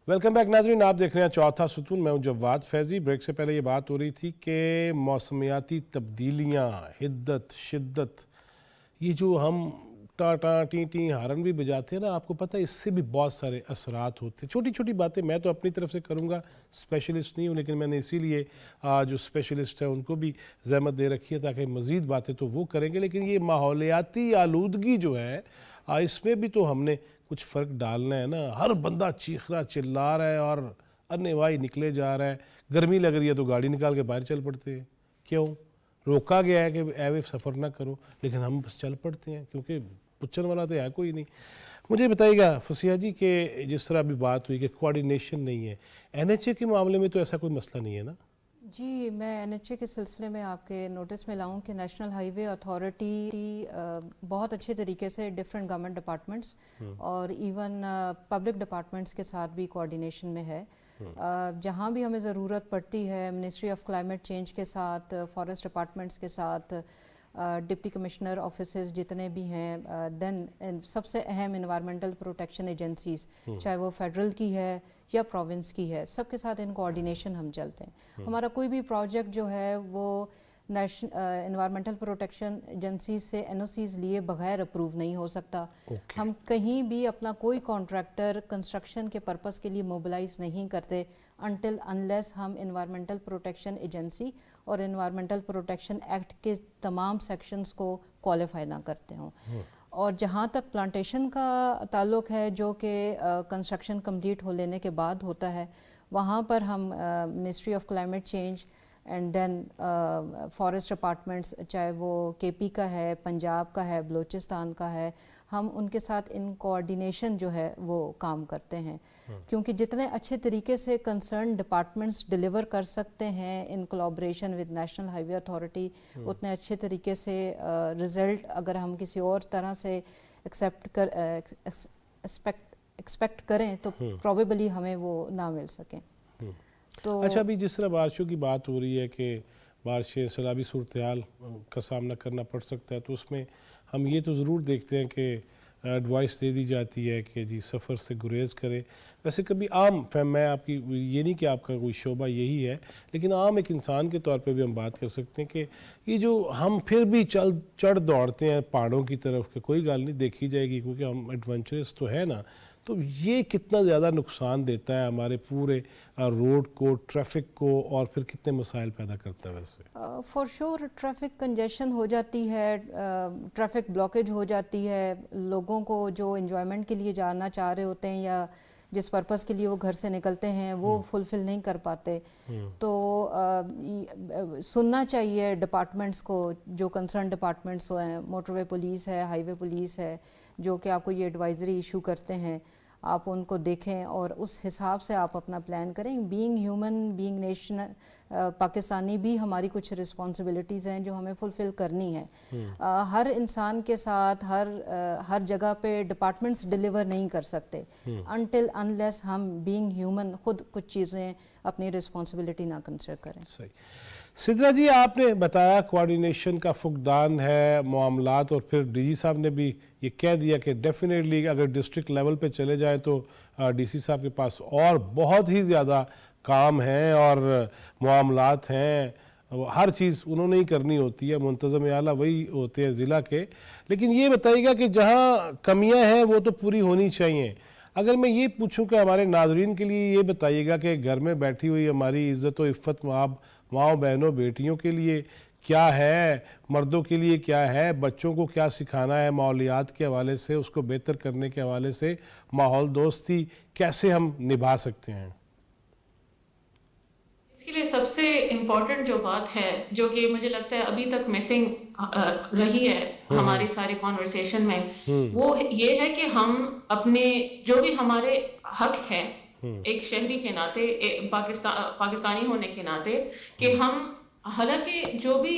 ویلکم بیک ناظرین, آپ دیکھ رہے ہیں چوتھا ستون. میں ہوں جواد فیضی. بریک سے پہلے یہ بات ہو رہی تھی کہ موسمیاتی تبدیلیاں, حدت, شدت, یہ جو ہم ٹا ٹا ٹی ٹی ہارن بھی بجاتے ہیں نا، آپ کو پتہ ہے اس سے بھی بہت سارے اثرات ہوتے ہیں. چھوٹی چھوٹی باتیں میں تو اپنی طرف سے کروں گا، اسپیشلسٹ نہیں ہوں، لیکن میں نے اسی لیے جو اسپیشلسٹ ہیں ان کو بھی زحمت دے رکھی ہے تاکہ مزید باتیں تو وہ کریں گے. لیکن یہ ماحولیاتی آلودگی جو ہے اس میں بھی تو ہم نے کچھ فرق ڈالنا ہے نا. ہر بندہ چیخ رہا چلا رہا ہے اور انوائی نکلے جا رہا ہے. گرمی لگ رہی ہے تو گاڑی نکال کے باہر چل پڑتے ہیں. کیوں؟ روکا گیا ہے کہ ایوے سفر نہ کرو، لیکن ہم بس چل پڑتے ہیں کیونکہ پوچھنے والا تو ہے کوئی نہیں. مجھے بتائیے گا فصیحہ جی کہ جس طرح ابھی بات ہوئی کہ کوارڈینیشن نہیں ہے، NHA کے معاملے میں تو ایسا کوئی مسئلہ نہیں ہے نا؟
جی، میں NHA کے سلسلے میں آپ کے نوٹس میں لاؤں کہ نیشنل ہائی وے اتھارٹی بہت اچھے طریقے سے ڈفرینٹ گورنمنٹ ڈپارٹمنٹس اور ایون پبلک ڈپارٹمنٹس کے ساتھ بھی کوارڈینیشن میں ہے. جہاں بھی ہمیں ضرورت پڑتی ہے منسٹری آف کلائمیٹ چینج کے ساتھ، فارسٹ ڈپارٹمنٹس کے ساتھ، ڈپٹی کمشنر آفیسز جتنے بھی ہیں، دین سب سے اہم انوائرمنٹل پروٹیکشن ایجنسیز چاہے وہ فیڈرل کی ہے یا پروونس کی ہے، سب کے ساتھ ان کوارڈینیشن ہم چلتے ہیں. ہمارا کوئی بھی پروجیکٹ جو ہے وہ انوائرمنٹل پروٹیکشن ایجنسیز سے NOCs لیے بغیر اپروو نہیں ہو سکتا. ہم کہیں بھی اپنا کوئی کانٹریکٹر کنسٹرکشن کے پرپس کے لیے موبلائز نہیں کرتے انٹل انلیس ہم انوائرمنٹل پروٹیکشن ایجنسی اور انوائرمنٹل پروٹیکشن ایکٹ کے تمام سیکشنز کو کوالیفائی نہ کرتے ہوں. اور جہاں تک پلانٹیشن کا تعلق ہے جو کہ کنسٹرکشن کمپلیٹ ہو لینے کے بعد ہوتا ہے، وہاں پر ہم ministry of climate change and then forest departments چاہے وہ KP کا ہے، پنجاب کا ہے، بلوچستان کا ہے، ہم ان کے ساتھ ان کوارڈینیشن جو ہے وہ کام کرتے ہیں. کیونکہ جتنے اچھے طریقے سے کنسرن ڈپارٹمنٹس ڈیلیور کر سکتے ہیں in collaboration with National Highway وے اتھارٹی، اتنے اچھے طریقے سے رزلٹ اگر ہم کسی اور طرح سے ایکسپیکٹ کریں تو پروبیبلی ہمیں وہ نہ مل سکیں. تو
اچھا، ابھی جس طرح بارشوں کی بات ہو رہی ہے کہ بارشیں سیلابی صورتحال کا سامنا کرنا پڑ سکتا ہے، تو اس میں ہم یہ تو ضرور دیکھتے ہیں کہ ایڈوائس دے دی جاتی ہے کہ جی سفر سے گریز کریں. ویسے کبھی عام میں آپ کی یہ نہیں کہ آپ کا کوئی شعبہ یہی ہے، لیکن عام ایک انسان کے طور پہ بھی ہم بات کر سکتے ہیں کہ یہ جو ہم پھر بھی چڑھ دوڑتے ہیں پہاڑوں کی طرف کہ کوئی گل نہیں دیکھی جائے گی کیونکہ ہم ایڈونچرس تو ہے نا، تو یہ کتنا زیادہ نقصان دیتا ہے ہمارے پورے روڈ کو، ٹریفک کو، اور پھر کتنے مسائل پیدا کرتا ہے؟ ویسے
فار شور ٹریفک کنجیشن ہو جاتی ہے، ٹریفک بلاکیج ہو جاتی ہے. لوگوں کو جو انجوائمنٹ کے لیے جانا چاہ رہے ہوتے ہیں یا جس پرپس کے لیے وہ گھر سے نکلتے ہیں وہ فلفل نہیں کر پاتے. تو سننا چاہیے ڈپارٹمنٹس کو، جو کنسرن ڈپارٹمنٹس ہیں، موٹر وے پولیس ہے، ہائی وے پولیس ہے، جو کہ آپ کو یہ ایڈوائزری ایشو کرتے ہیں، آپ ان کو دیکھیں اور اس حساب سے آپ اپنا پلان کریں. Being human, being nation Pakistani بھی ہماری کچھ رسپانسبلٹیز ہیں جو ہمیں فلفل کرنی ہے. ہر انسان کے ساتھ ہر جگہ پہ ڈپارٹمنٹس ڈیلیور نہیں کر سکتے انٹل انلیس ہم بینگ ہیومن خود کچھ چیزیں اپنی رسپانسبلٹی نہ کنسیڈر کریں.
صحیح. سدرا جی، آپ نے بتایا کوارڈینیشن کا فقدان ہے معاملات، اور پھر DG صاحب نے بھی یہ کہہ دیا کہ ڈیفینیٹلی اگر ڈسٹرکٹ لیول پہ چلے جائیں تو DC صاحب کے پاس اور بہت ہی زیادہ کام ہیں اور معاملات ہیں، ہر چیز انہوں نے ہی کرنی ہوتی ہے، منتظم اعلیٰ وہی ہوتے ہیں ضلع کے. لیکن یہ بتائیے گا کہ جہاں کمیاں ہیں وہ تو پوری ہونی چاہیے. اگر میں یہ پوچھوں کہ ہمارے ناظرین کے لیے یہ بتائیے گا کہ گھر میں بیٹھی ہوئی ہماری عزت و عفت ماؤں بہنوں بیٹیوں کے لیے کیا ہے، مردوں کے لیے کیا ہے، بچوں کو کیا سکھانا ہے ماحولیات کے حوالے سے، اس کو بہتر کرنے کے حوالے سے ماحول دوستی کیسے ہم نبھا سکتے ہیں؟
اس کے لیے سب سے امپورٹنٹ جو بات ہے جو کہ مجھے لگتا ہے ابھی تک مسنگ رہی ہے ہماری ساری کانورسیشن میں، وہ یہ ہے کہ ہم اپنے جو بھی ہمارے حق ہے ایک شہری کے ناطے، پاکستانی ہونے کے ناطے، کہ ہم حالانکہ جو بھی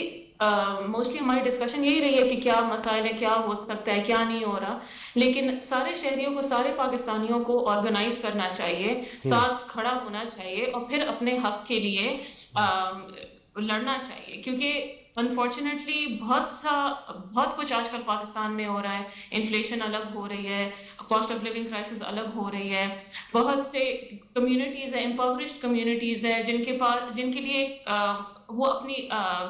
موسٹلی ہماری ڈسکشن یہی رہی ہے کہ کیا مسائل ہے، کیا ہو سکتا ہے، کیا نہیں ہو رہا، لیکن سارے شہریوں کو، سارے پاکستانیوں کو آرگنائز کرنا چاہیے، ساتھ کھڑا ہونا چاہیے اور پھر اپنے حق کے لیے لڑنا چاہیے. کیونکہ انفارچونیٹلی بہت کچھ آج کل پاکستان میں ہو رہا ہے. انفلیشن الگ ہو رہی ہے، کاسٹ آف لیونگ کرائسس الگ ہو رہی ہے، بہت سے کمیونٹیز ہیں، امپاورشڈ کمیونٹیز ہیں جن کے لیے وہ اپنی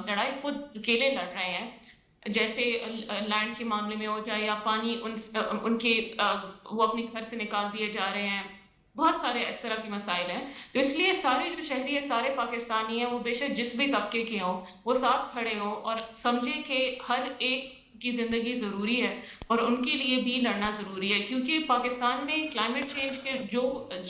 لڑائی خود اکیلے لڑ رہے ہیں. جیسے لینڈ کے معاملے میں ہو جائے یا پانی ان کے وہ اپنے گھر سے نکال دیے جا رہے ہیں، بہت سارے اس طرح کے مسائل ہیں. تو اس لیے سارے جو شہری ہیں، سارے پاکستانی ہیں، وہ بے شک جس بھی طبقے کے ہوں، وہ ساتھ کھڑے ہوں اور سمجھیں کہ ہر ایک کی زندگی ضروری ہے اور ان کے لیے بھی لڑنا ضروری ہے، کیونکہ پاکستان میں کلائمیٹ چینج کے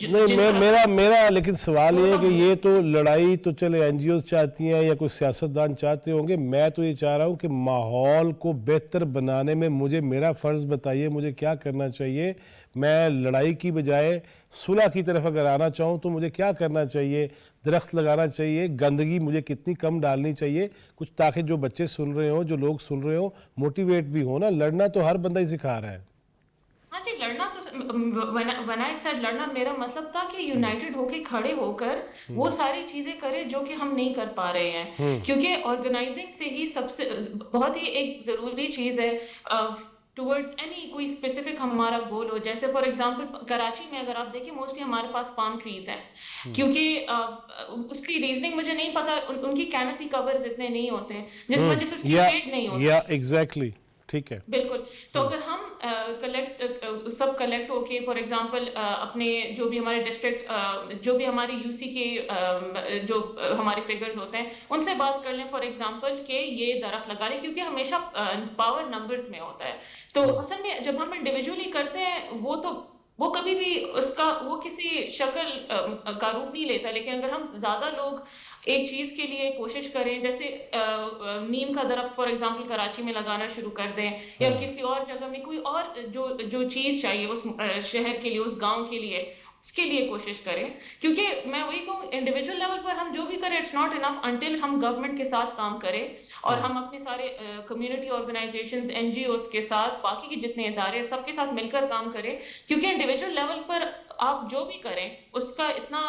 نہیں، میرا لیکن سوال یہ ہے کہ یہ تو لڑائی تو چلے این جی اوز چاہتی ہیں یا کوئی سیاستدان چاہتے ہوں گے، میں تو یہ چاہ رہا ہوں کہ ماحول کو بہتر بنانے میں مجھے میرا فرض بتائیے، مجھے کیا کرنا چاہیے. میں لڑائی کی بجائے صلح کی طرف اگر آنا چاہوں تو مجھے کیا کرنا چاہیے؟ درخت لگانا چاہیے، گندگی مجھے کتنی کم ڈالنی چاہیے کچھ، تاکہ جو بچے سن رہے ہوں، جو لوگ سن رہے ہوں، موٹیویٹ بھی ہو نا. لڑنا تو ہر بندہ ہی سکھا رہا ہے.
ہاں جی، لڑنا تو when I said لڑنا، میرا مطلب تھا کہ یونائٹڈ ہو کے کھڑے ہو کر وہ ساری چیزیں کرے جو کہ ہم نہیں کر پا رہے ہیں، کیونکہ آرگنائزنگ سے ہی سب سے بہت ہی ایک ضروری چیز ہے ٹورڈز اینی کوئی اسپیسیفک ہمارا گول ہو. جیسے فار ایگزامپل کراچی میں اگر آپ دیکھیں موسٹلی ہمارے پاس پام ٹریز ہیں، کیونکہ اس کی ریزننگ مجھے نہیں پتا، ان کی کینوپی کورز اتنے نہیں ہوتے ہیں جس وجہ سے اس کی شیڈ نہیں ہوتی.
یا ایگزیکٹلی ٹھیک ہے،
بالکل. تو اگر ہم سب کلیکٹ ہو کے فار ایگزامپل اپنے جو بھی ہمارے ڈسٹرکٹ جو بھی ہمارے یو سی کے جو ہمارے فگرز ہوتے ہیں ان سے بات کر لیں فار ایگزامپل کہ یہ درخت لگا لیں، کیونکہ ہمیشہ پاور نمبرز میں ہوتا ہے. تو اصل میں جب ہم انڈیویجولی کرتے ہیں وہ کبھی بھی اس کا وہ کسی شکل کا روپ نہیں لیتا، لیکن اگر ہم زیادہ لوگ ایک چیز کے لیے کوشش کریں، جیسے نیم کا درخت فار ایگزامپل کراچی میں لگانا شروع کر دیں یا کسی اور جگہ میں کوئی اور جو چیز چاہیے اس شہر کے لیے، اس گاؤں کے لیے، اس کے لیے کوشش کریں. کیونکہ میں وہی کہوں انڈیویجول لیول پر ہم جو بھی کریں اٹس ناٹ انف انٹل ہم گورنمنٹ کے ساتھ کام کریں اور ہم اپنے سارے community organizations NGOs کے ساتھ باقی کے جتنے ادارے سب کے ساتھ مل کر کام کریں. کیونکہ انڈیویجول لیول پر آپ جو بھی کریں اس کا اتنا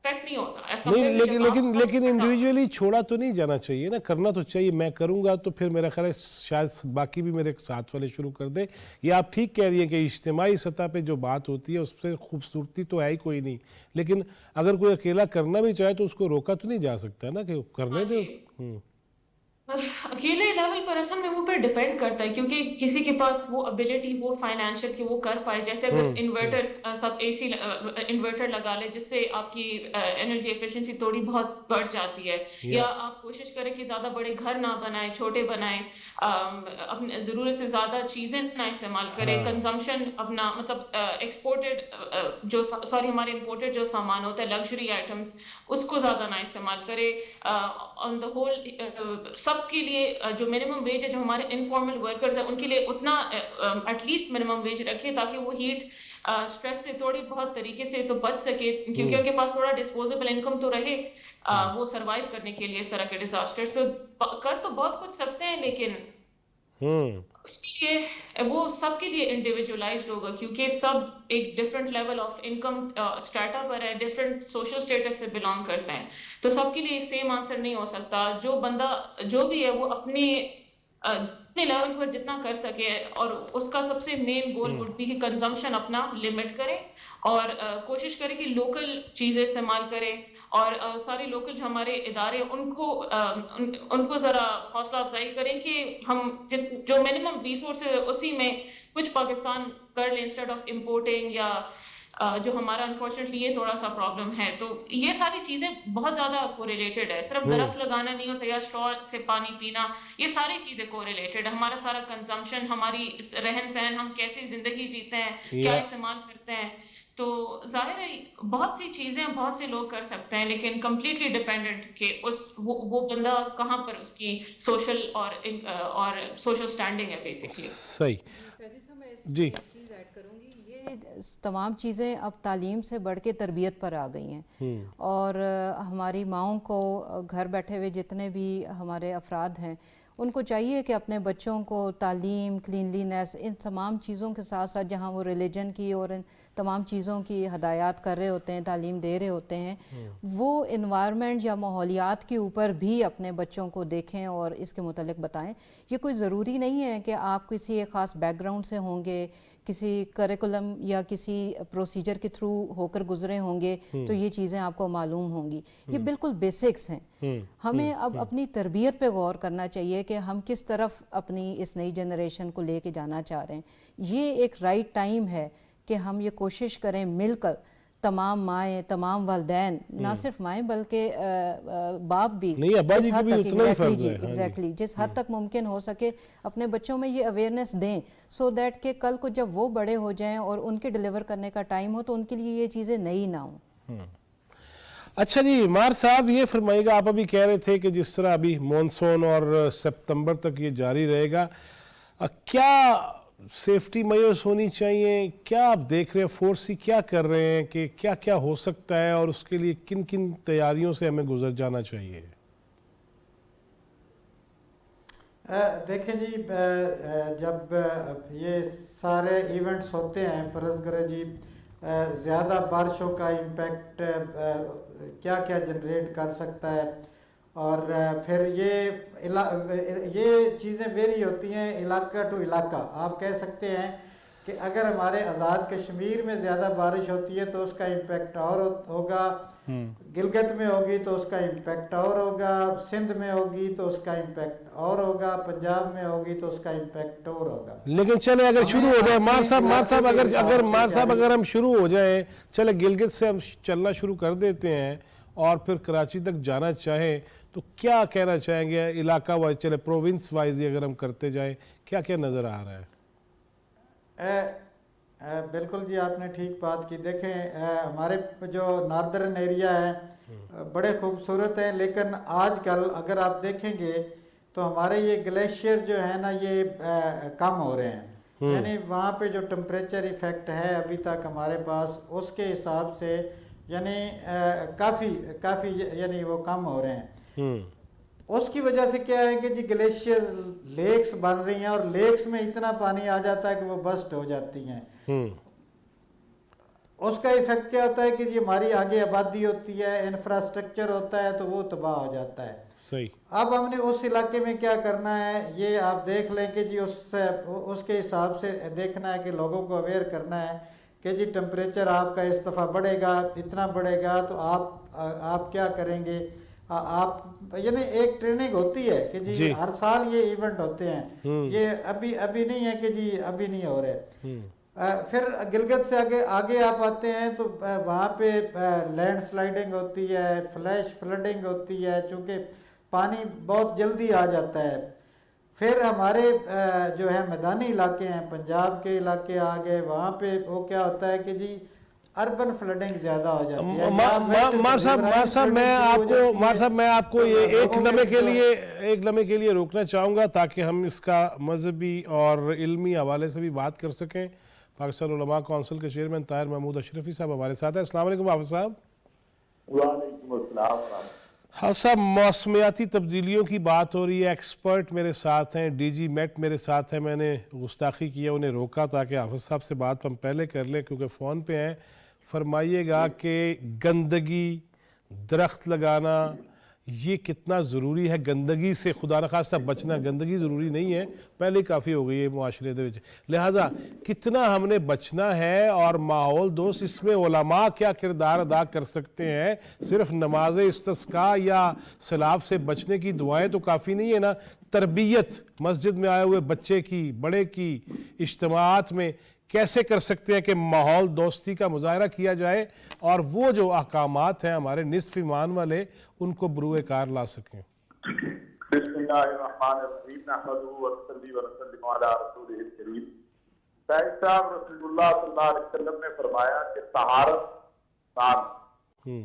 افیکٹ نہیں ہوتا.
نہیں، لیکن انڈیویجولی چھوڑا تو نہیں جانا چاہیے نا، کرنا تو چاہیے. میں کروں گا تو پھر میرا خیال ہے شاید باقی بھی میرے ساتھ والے شروع کر دیں. یہ آپ ٹھیک کہہ رہی ہیں کہ اجتماعی سطح پہ جو بات ہوتی ہے اس پہ خوبصورتی تو ہے ہی کوئی نہیں، لیکن اگر کوئی اکیلا کرنا بھی چاہے تو اس کو روکا تو نہیں جا سکتا نا کہ کرنے دے.
اکیلے لیول پر اصل میں وہ پر ڈیپینڈ کرتا ہے، کیونکہ کسی کے پاس وہ ابیلٹی وہ فائنینشیل کہ وہ کر پائے. جیسے اگر انورٹر سب اے سی انورٹر لگا لے جس سے آپ کی انرجی ایفیشنسی تھوڑی بہت بڑھ جاتی ہے، یا آپ کوشش کریں کہ زیادہ بڑے گھر نہ بنائیں، چھوٹے بنائیں، اپنے ضرورت سے زیادہ چیزیں نہ استعمال کریں، کنزمپشن اپنا مطلب ایکسپورٹڈ جو سوری ہمارے امپورٹڈ جو سامان ہوتا ہے لگژری آئٹمس اس کو زیادہ نہ استعمال کرے. آن دا ہول سب کے لیے جو منیمم ویج ہے، جو ہمارے انفارمل ورکرز ہیں ان کے لیے اتنا ایٹ لیسٹ منیمم ویج رکھے تاکہ وہ ہیٹ اسٹریس سے تھوڑی بہت طریقے سے تو بچ سکے، کیونکہ ان کے پاس تھوڑا ڈسپوزیبل انکم تو رہے وہ سروائیو کرنے کے لیے اس طرح کے ڈیزاسٹر سے. کر تو بہت کچھ سکتے ہیں لیکن اس کے لیے وہ سب کے لیے انڈیویجولائزڈ ہوگا، کیونکہ سب ایک different level of income strata پر ہے، ڈفرینٹ سوشل اسٹیٹس سے بلانگ کرتے ہیں. تو سب کے لیے سیم آنسر نہیں ہو سکتا. جو بندہ جو بھی ہے وہ اپنے لیول پر جتنا کر سکے، اور اس کا سب سے مین گول وڈ بی کہ کنزمپشن اپنا لمٹ کرے اور کوشش کرے کہ لوکل چیزیں استعمال کرے، اور سارے لوکل جو ہمارے ادارے ان کو ذرا حوصلہ افزائی کریں کہ ہم جو منیمم ریسورس ہے اسی میں کچھ پاکستان کر لیں انسٹیڈ آف امپورٹنگ، یا جو ہمارا انفارچونیٹلی یہ تھوڑا سا پرابلم ہے. تو یہ ساری چیزیں بہت زیادہ کوریلیٹڈ ہے، صرف درخت لگانا نہیں ہوتا یا اسٹرا سے پانی پینا، یہ ساری چیزیں کوریلیٹڈ ہے. ہمارا سارا کنزمپشن، ہماری رہن سہن، ہم کیسی زندگی جیتے ہیں، کیا استعمال کرتے ہیں. تو ظاہر ہے بہت سی چیزیں بہت سے لوگ کر سکتے ہیں، لیکن کمپلیٹلی ڈیپینڈنٹ کہ وہ بندہ کہاں پر اس کی سوشل اور سوشل سٹینڈنگ ہے بیسکلی.
صحیح جی
چیز ایڈ کروں گی، یہ تمام چیزیں اب تعلیم سے بڑھ کے تربیت پر آ گئی ہیں، اور ہماری ماؤں کو گھر بیٹھے ہوئے جتنے بھی ہمارے افراد ہیں ان کو چاہیے کہ اپنے بچوں کو تعلیم، کلینلینس، ان تمام چیزوں کے ساتھ ساتھ جہاں وہ ریلیجن کی اور ان تمام چیزوں کی ہدایات کر رہے ہوتے ہیں، تعلیم دے رہے ہوتے ہیں، وہ انوائرمنٹ یا ماحولیات کے اوپر بھی اپنے بچوں کو دیکھیں اور اس کے متعلق بتائیں. یہ کوئی ضروری نہیں ہے کہ آپ کسی ایک خاص بیک گراؤنڈ سے ہوں گے، کسی کریکولم یا کسی پروسیجر کے تھرو ہو کر گزرے ہوں گے تو یہ چیزیں آپ کو معلوم ہوں گی. یہ بالکل بیسکس ہیں. ہمیں اب اپنی تربیت پہ غور کرنا چاہیے کہ ہم کس طرف اپنی اس نئی جنریشن کو لے کے جانا چاہ رہے ہیں. یہ ایک رائٹ ٹائم ہے کہ ہم یہ کوشش کریں مل کر, تمام مائیں, تمام والدین, نہ صرف مائیں بلکہ باپ بھی, جس حد تک ایگزیکٹلی جس حد تک ممکن ہو سکے اپنے بچوں میں یہ اویئرنیس دیں, سو دیٹ کہ کل کو جب وہ بڑے ہو جائیں اور ان کے ڈیلیور کرنے کا ٹائم ہو تو ان کے لیے یہ چیزیں نئی نہ ہوں.
اچھا جی مار صاحب, یہ فرمائیے گا, آپ ابھی کہہ رہے تھے کہ جس طرح ابھی مونسون اور سپتمبر تک یہ جاری رہے گا, کیا سیفٹی میئرز ہونی چاہیے, کیا آپ دیکھ رہے ہیں, فورسی کیا کر رہے ہیں کہ کیا کیا ہو سکتا ہے اور اس کے لیے کن کن تیاریوں سے ہمیں گزر جانا چاہیے؟
دیکھیں جی, جب یہ سارے ایونٹس ہوتے ہیں, فرض کریں جی زیادہ بارشوں کا امپیکٹ کیا کیا جنریٹ کر سکتا ہے, اور پھر یہ چیزیں ویری ہوتی ہیں علاقہ ٹو علاقہ. آپ کہہ سکتے ہیں کہ اگر ہمارے آزاد کشمیر میں زیادہ بارش ہوتی ہے تو اس کا امپیکٹ اور ہوگا, گلگت میں ہوگی تو اس کا امپیکٹ اور ہوگا, سندھ میں ہوگی تو اس کا امپیکٹ اور ہوگا, پنجاب میں ہوگی تو اس کا امپیکٹ اور ہوگا.
لیکن چلے اگر شروع ہو جائے مار صاحب اگر ہم شروع ہو جائیں, چلے گلگت سے ہم چلنا شروع کر دیتے ہیں اور پھر کراچی تک جانا چاہیں تو کیا کہنا چاہیں گے علاقہ وائز, چلے پروونس وائز اگر ہم کرتے جائیں, کیا کیا نظر آ رہا ہے؟
بالکل جی, آپ نے ٹھیک بات کی. دیکھیں ہمارے جو ناردرن ایریا ہے بڑے خوبصورت ہیں, لیکن آج کل اگر آپ دیکھیں گے تو ہمارے یہ گلیشیئر جو ہے نا یہ کم ہو رہے ہیں. یعنی وہاں پہ جو ٹمپریچر ایفیکٹ ہے ابھی تک ہمارے پاس, اس کے حساب سے یعنی کافی یعنی وہ کم ہو رہے ہیں. اس کی وجہ سے کیا ہے کہ جی گلیشیئر لیکس بن رہی ہیں اور لیکس میں اتنا پانی آ جاتا ہے کہ وہ برسٹ ہو جاتی ہیں. اس کا ایفیکٹ کیا ہوتا ہے کہ جی ہماری آگے آبادی ہوتی ہے, انفراسٹرکچر ہوتا ہے تو وہ تباہ ہو جاتا ہے.
صحیح.
اب ہم نے اس علاقے میں کیا کرنا ہے, یہ آپ دیکھ لیں کہ جی اس کے حساب سے دیکھنا ہے کہ لوگوں کو اویئر کرنا ہے کہ جی ٹمپریچر آپ کا اس دفعہ بڑھے گا, اتنا بڑھے گا تو آپ کیا کریں گے. آپ یعنی ایک ٹریننگ ہوتی ہے کہ جی ہر سال یہ ایونٹ ہوتے ہیں, یہ ابھی نہیں ہے کہ جی ابھی نہیں ہو رہے. پھر گلگت سے آگے آپ آتے ہیں تو وہاں پہ لینڈ سلائڈنگ ہوتی ہے, فلیش فلڈنگ ہوتی ہے, چونکہ پانی بہت جلدی آ جاتا ہے. پھر ہمارے جو ہے میدانی علاقے ہیں, پنجاب کے علاقے آ گئے, وہاں پہ وہ کیا ہوتا ہے کہ جی اربن فلڈنگ زیادہ ہو جاتی ہے.
مار صاحب میں آپ کو یہ ایک لمحے کے لیے روکنا چاہوں گا تاکہ ہم اس کا مذہبی اور علمی حوالے سے بھی بات کر سکیں. پاکستان علماء کونسل کے چیئرمین طاہر محمود اشرفی صاحب ہمارے ساتھ ہیں. السلام علیکم حافظ صاحب.
وعلیکم السلام.
حافظ صاحب, موسمیاتی تبدیلیوں کی بات ہو رہی ہے, ایکسپرٹ میرے ساتھ ہیں, ڈی جی میٹ میرے ساتھ ہیں. میں نے گستاخی کیا, انہیں روکا تاکہ حافظ صاحب سے بات ہم پہلے کر لیں کیونکہ فون پہ ہیں. فرمائیے گا کہ گندگی, درخت لگانا یہ کتنا ضروری ہے؟ گندگی سے خدا نخواستہ بچنا, گندگی ضروری نہیں ہے, پہلے ہی کافی ہو گئی ہے معاشرے دے وچ, لہٰذا کتنا ہم نے بچنا ہے اور ماحول دوست اس میں علماء کیا کردار ادا کر سکتے ہیں؟ صرف نماز استسقاء یا سیلاب سے بچنے کی دعائیں تو کافی نہیں ہے نا, تربیت مسجد میں آئے ہوئے بچے کی, بڑے کی, اجتماعات میں کیسے کر سکتے ہیں کہ ماحول دوستی کا مظاہرہ کیا جائے اور وہ جو احکامات ہیں ہمارے نصف ایمان والے ان کو بروئے کار لا سکیں؟
بسم اللہ الرحمن الرحیم. نحمدہ ونصلی ونسلم علی رسولہ الکریم. سید صاحب رسول اللہ صلی اللہ علیہ وسلم نے فرمایا کہ طہارت دان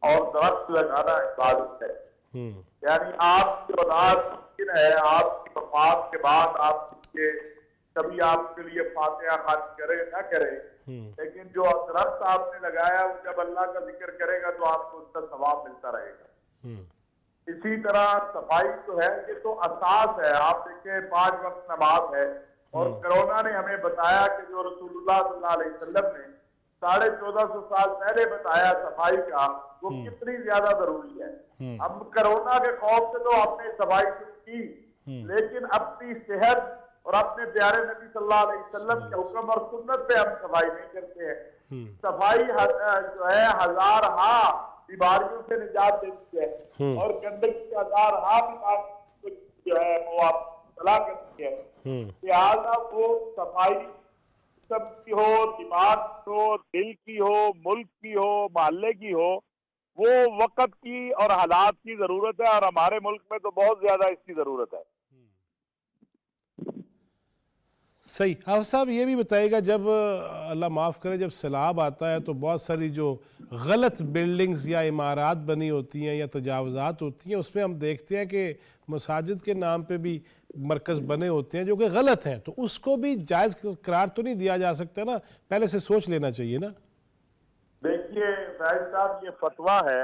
اور درخت لگانا عبادت ہے. یعنی آپ کی اولاد ممکن ہے آپ کی وفات کے بعد آپ کے کبھی آپ کے لیے فاتحہ خانی کرے نہ کرے, لیکن جو درخت آپ نے لگایا وہ جب اللہ کا ذکر کرے گا تو آپ کو اس کا ثواب ملتا رہے گا. اسی طرح صفائی تو ہے, یہ تو اساس ہے. آپ دیکھیں 5 وقت نماز ہے, اور کرونا نے ہمیں بتایا کہ جو رسول اللہ صلی اللہ علیہ وسلم نے 1450 سال پہلے بتایا صفائی کا, وہ کتنی زیادہ ضروری ہے. اب کرونا کے خوف سے تو ہم نے صفائی شروع کی, لیکن اپنی صحت اور اپنے پیارے نبی صلی اللہ علیہ وسلم کے حکم اور سنت پہ ہم صفائی نہیں کرتے ہیں. صفائی جو ہے ہزارہا بیماریوں سے نجات دیتی ہے اور گندگی سے ہزارہا بیماریوں جو ہے وہ آپ اطلاع کرتی ہے. لہٰذا وہ صفائی جسم کی ہو، دماغ کی ہو، دل کی ہو، ملک کی ہو، محلے کی ہو، وہ وقت کی اور حالات کی ضرورت ہے، اور ہمارے ملک میں تو بہت زیادہ اس کی ضرورت ہے.
صحیح. حافظ صاحب یہ بھی بتائیے گا، جب اللہ معاف کرے جب سیلاب آتا ہے تو بہت ساری جو غلط بلڈنگز یا عمارات بنی ہوتی ہیں یا تجاوزات ہوتی ہیں، اس میں ہم دیکھتے ہیں کہ مساجد کے نام پہ بھی مرکز بنے ہوتے ہیں جو کہ غلط ہیں، تو اس کو بھی جائز قرار تو نہیں دیا جا سکتا نا؟ پہلے سے سوچ لینا چاہیے نا.
دیکھیے فیض صاحب، یہ فتویٰ ہے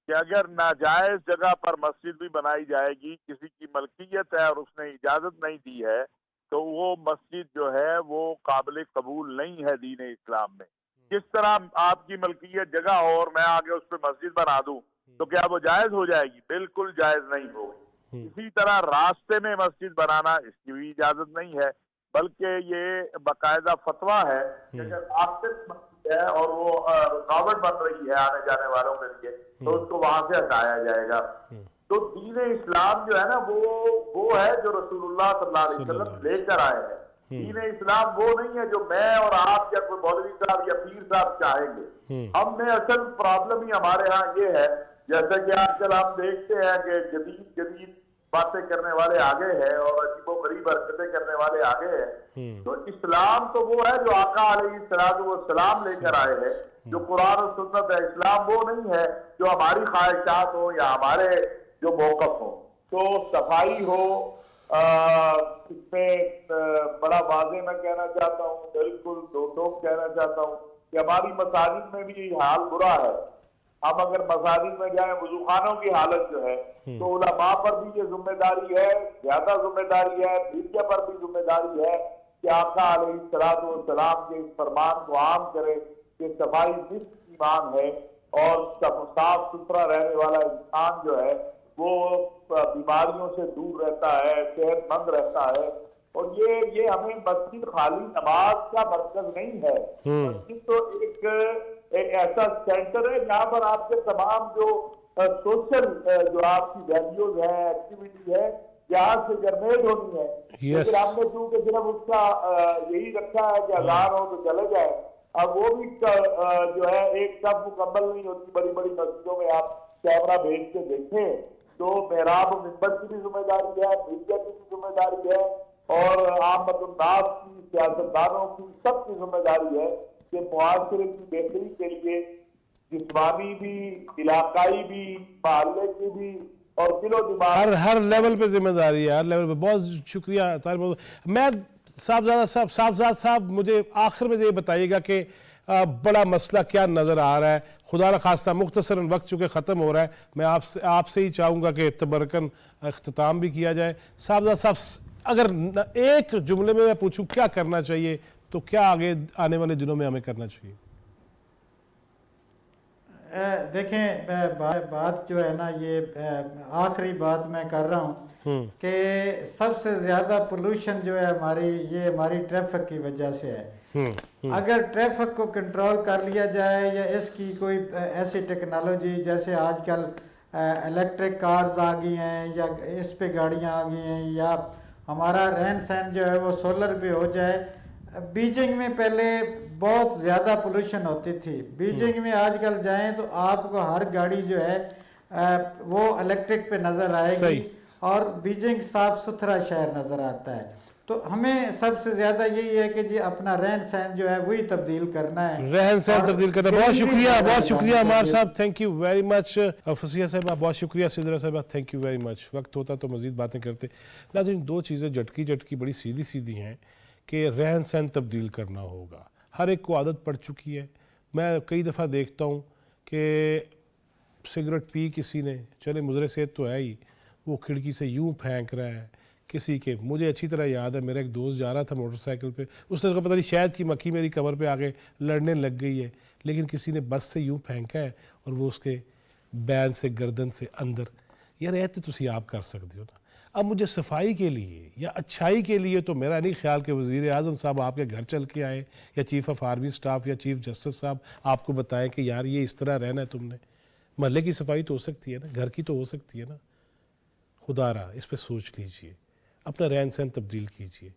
کہ اگر ناجائز جگہ پر مسجد بھی بنائی جائے گی، کسی کی ملکیت ہے اور اس نے اجازت نہیں دی ہے، تو وہ مسجد جو ہے وہ قابل قبول نہیں ہے دین اسلام میں. جس طرح آپ کی ملکیت جگہ ہو اور میں آگے اس پہ مسجد بنا دوں تو کیا وہ جائز ہو جائے گی؟ بالکل جائز نہیں ہوگی. اسی طرح راستے میں مسجد بنانا، اس کی بھی اجازت نہیں ہے، بلکہ یہ باقاعدہ فتویٰ ہے کہ اگر راستے میں مسجد ہے اور وہ رکاوٹ بن رہی ہے آنے جانے والوں کے لیے تو اس کو وہاں سے ہٹایا جائے گا. تو دین اسلام جو ہے نا وہ ہے جو رسول اللہ صلی اللہ علیہ وسلم لے کر آئے ہیں. دین اسلام وہ نہیں ہے جو میں اور آپ یا کوئی مولوی صاحب یا پیر صاحب چاہیں گے. ہم میں اصل پرابلم ہی ہمارے ہاں یہ ہے، جیسا کہ آج کل ہم دیکھتے ہیں کہ جدید باتیں کرنے والے آگے ہیں اور عجیب و غریب حرکتیں کرنے والے آگے ہیں. تو اسلام تو وہ ہے جو آقا علیہ السلام لے کر آئے ہیں، جو قرآن و سنت ہے. اسلام وہ نہیں ہے جو ہماری خواہشات ہوں یا ہمارے جو موقف ہوں. تو صفائی ہو، اس میں بڑا واضح میں کہنا چاہتا ہوں، بالکل دو ٹوک کہنا چاہتا ہوں کہ ہماری مساجد میں بھی یہ حال برا ہے. ہم اگر مساجد میں جائیں، وضو خانوں کی حالت جو ہے، تو علماء پر بھی یہ ذمہ داری ہے، زیادہ ذمہ داری ہے، میڈیا پر بھی ذمہ داری ہے کہ آقا علیہ السلام کے اس فرمان کو عام کرے کہ صفائی نصف ایمان ہے، اور صاف ستھرا رہنے والا انسان جو ہے وہ بیماریوں سے دور رہتا ہے، صحت مند رہتا ہے. اور یہ ہمیں مسجد خالی نماز کا مرکز نہیں ہے. مسجد تو ایک ایسا سینٹر ہے جہاں پر آپ کے تمام جو سوشل جو آپ کی ویلیوز ہیں، ایکٹیویٹی ہے، یہاں سے جنریٹ ہونی ہے. لیکن ہم نے چونکہ صرف اس کا یہی رکھا ہے کہ اذان ہو تو چلے جائے. اب وہ بھی جو ہے ایک سب مکمل نہیں ہوتی. بڑی بڑی مسجدوں میں آپ کیمرہ بھیج کے دیکھیں تو محراب و منبر کی بھی ذمہ داری ہے، میڈیا کی بھی ذمہ داری ہے، اور عام الناس کی، سیاستدانوں کی، سب کی ذمہ داری ہے کہ معاشرے کی بہتری کے لیے جسمانی بھی، علاقائی بھی، محلے کی بھی اور دل و دماغ
ہر لیول پہ ذمہ داری ہے، ہر لیول پہ. بہت شکریہ طارق. میں صاحبزادہ صاحب مجھے آخر میں یہ بتائیے گا کہ بڑا مسئلہ کیا نظر آ رہا ہے؟ خدا نخواستہ مختصراً وقت چونکہ ختم ہو رہا ہے، میں آپ سے ہی چاہوں گا کہ تبرکن اختتام بھی کیا جائے. صاحبزادہ صاحب، اگر ایک جملے میں پوچھوں کیا کرنا چاہیے تو کیا آگے آنے والے دنوں میں ہمیں کرنا چاہیے؟
دیکھیں، بات جو ہے نا، یہ آخری بات میں کر رہا ہوں کہ سب سے زیادہ پولوشن جو ہے ہماری ٹریفک کی وجہ سے ہے. اگر ٹریفک کو کنٹرول کر لیا جائے یا اس کی کوئی ایسی ٹیکنالوجی، جیسے آج کل الیکٹرک کارز آ گئی ہیں یا اس پہ گاڑیاں آ گئی ہیں، یا ہمارا رہن سہن جو ہے وہ سولر پہ ہو جائے. بیجنگ میں پہلے بہت زیادہ پولوشن ہوتی تھی. بیجنگ میں آج کل جائیں تو آپ کو ہر گاڑی جو ہے وہ الیکٹرک پہ نظر آئے گی، اور بیجنگ صاف ستھرا شہر نظر آتا ہے. تو ہمیں سب سے زیادہ یہی ہے کہ جی اپنا رہن سہن جو ہے وہی تبدیل کرنا ہے،
رہن سہن تبدیل کرنا. بہت شکریہ عمار صاحب، تھینک یو ویری مچ. فصیحہ صاحبہ بہت شکریہ. سدرہ صاحبہ تھینک یو ویری مچ. وقت ہوتا تو مزید باتیں کرتے. ناظرین، دو چیزیں جھٹکی بڑی سیدھی ہیں کہ رہن سہن تبدیل کرنا ہوگا. ہر ایک کو عادت پڑ چکی ہے. میں کئی دفعہ دیکھتا ہوں کہ سگریٹ پی کسی نے، چلے مضر صحت تو ہے ہی، وہ کھڑکی سے یوں پھینک رہا ہے کسی کے. مجھے اچھی طرح یاد ہے، میرا ایک دوست جا رہا تھا موٹر سائیکل پہ، اس نے پتہ نہیں شاید کی مکھی میری کمر پہ آگے لڑنے لگ گئی ہے، لیکن کسی نے بس سے یوں پھینکا ہے اور وہ اس کے بین سے، گردن سے اندر. یار ایسے تسی آپ کر سکتے ہو نا. اب مجھے صفائی کے لیے یا اچھائی کے لیے تو میرا نہیں خیال کہ وزیر اعظم صاحب آپ کے گھر چل کے آئیں یا چیف آف آرمی سٹاف یا چیف جسٹس صاحب آپ کو بتائیں کہ یار یہ اس طرح رہنا ہے تم نے. محلے کی صفائی تو ہو سکتی ہے نا, گھر کی تو ہو سکتی ہے نا. خدا را اس پہ سوچ لیجئے, اپنا رہن سہن تبدیل کیجئے.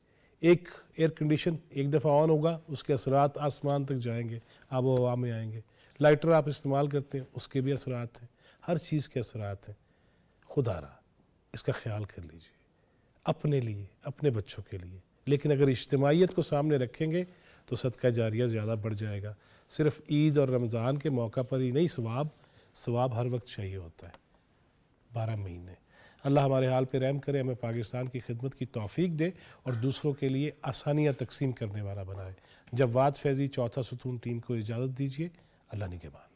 ایک ایئر کنڈیشن ایک دفعہ آن ہوگا, اس کے اثرات آسمان تک جائیں گے, آب و ہوا میں آئیں گے. لائٹر آپ استعمال کرتے ہیں, اس کے بھی اثرات ہیں, ہر چیز کے اثرات ہیں. خدا را اس کا خیال کر لیجئے اپنے لیے, اپنے بچوں کے لیے. لیکن اگر اجتماعیت کو سامنے رکھیں گے تو صدقہ جاریہ زیادہ بڑھ جائے گا. صرف عید اور رمضان کے موقع پر ہی نہیں, ثواب ہر وقت چاہیے ہوتا ہے, 12 مہینے. اللہ ہمارے حال پہ رحم کرے, ہمیں پاکستان کی خدمت کی توفیق دے اور دوسروں کے لیے آسانیاں تقسیم کرنے والا بنائے. جواد فیضی چوتھا ستون ٹیم کو اجازت دیجیے. اللہ نگہبان.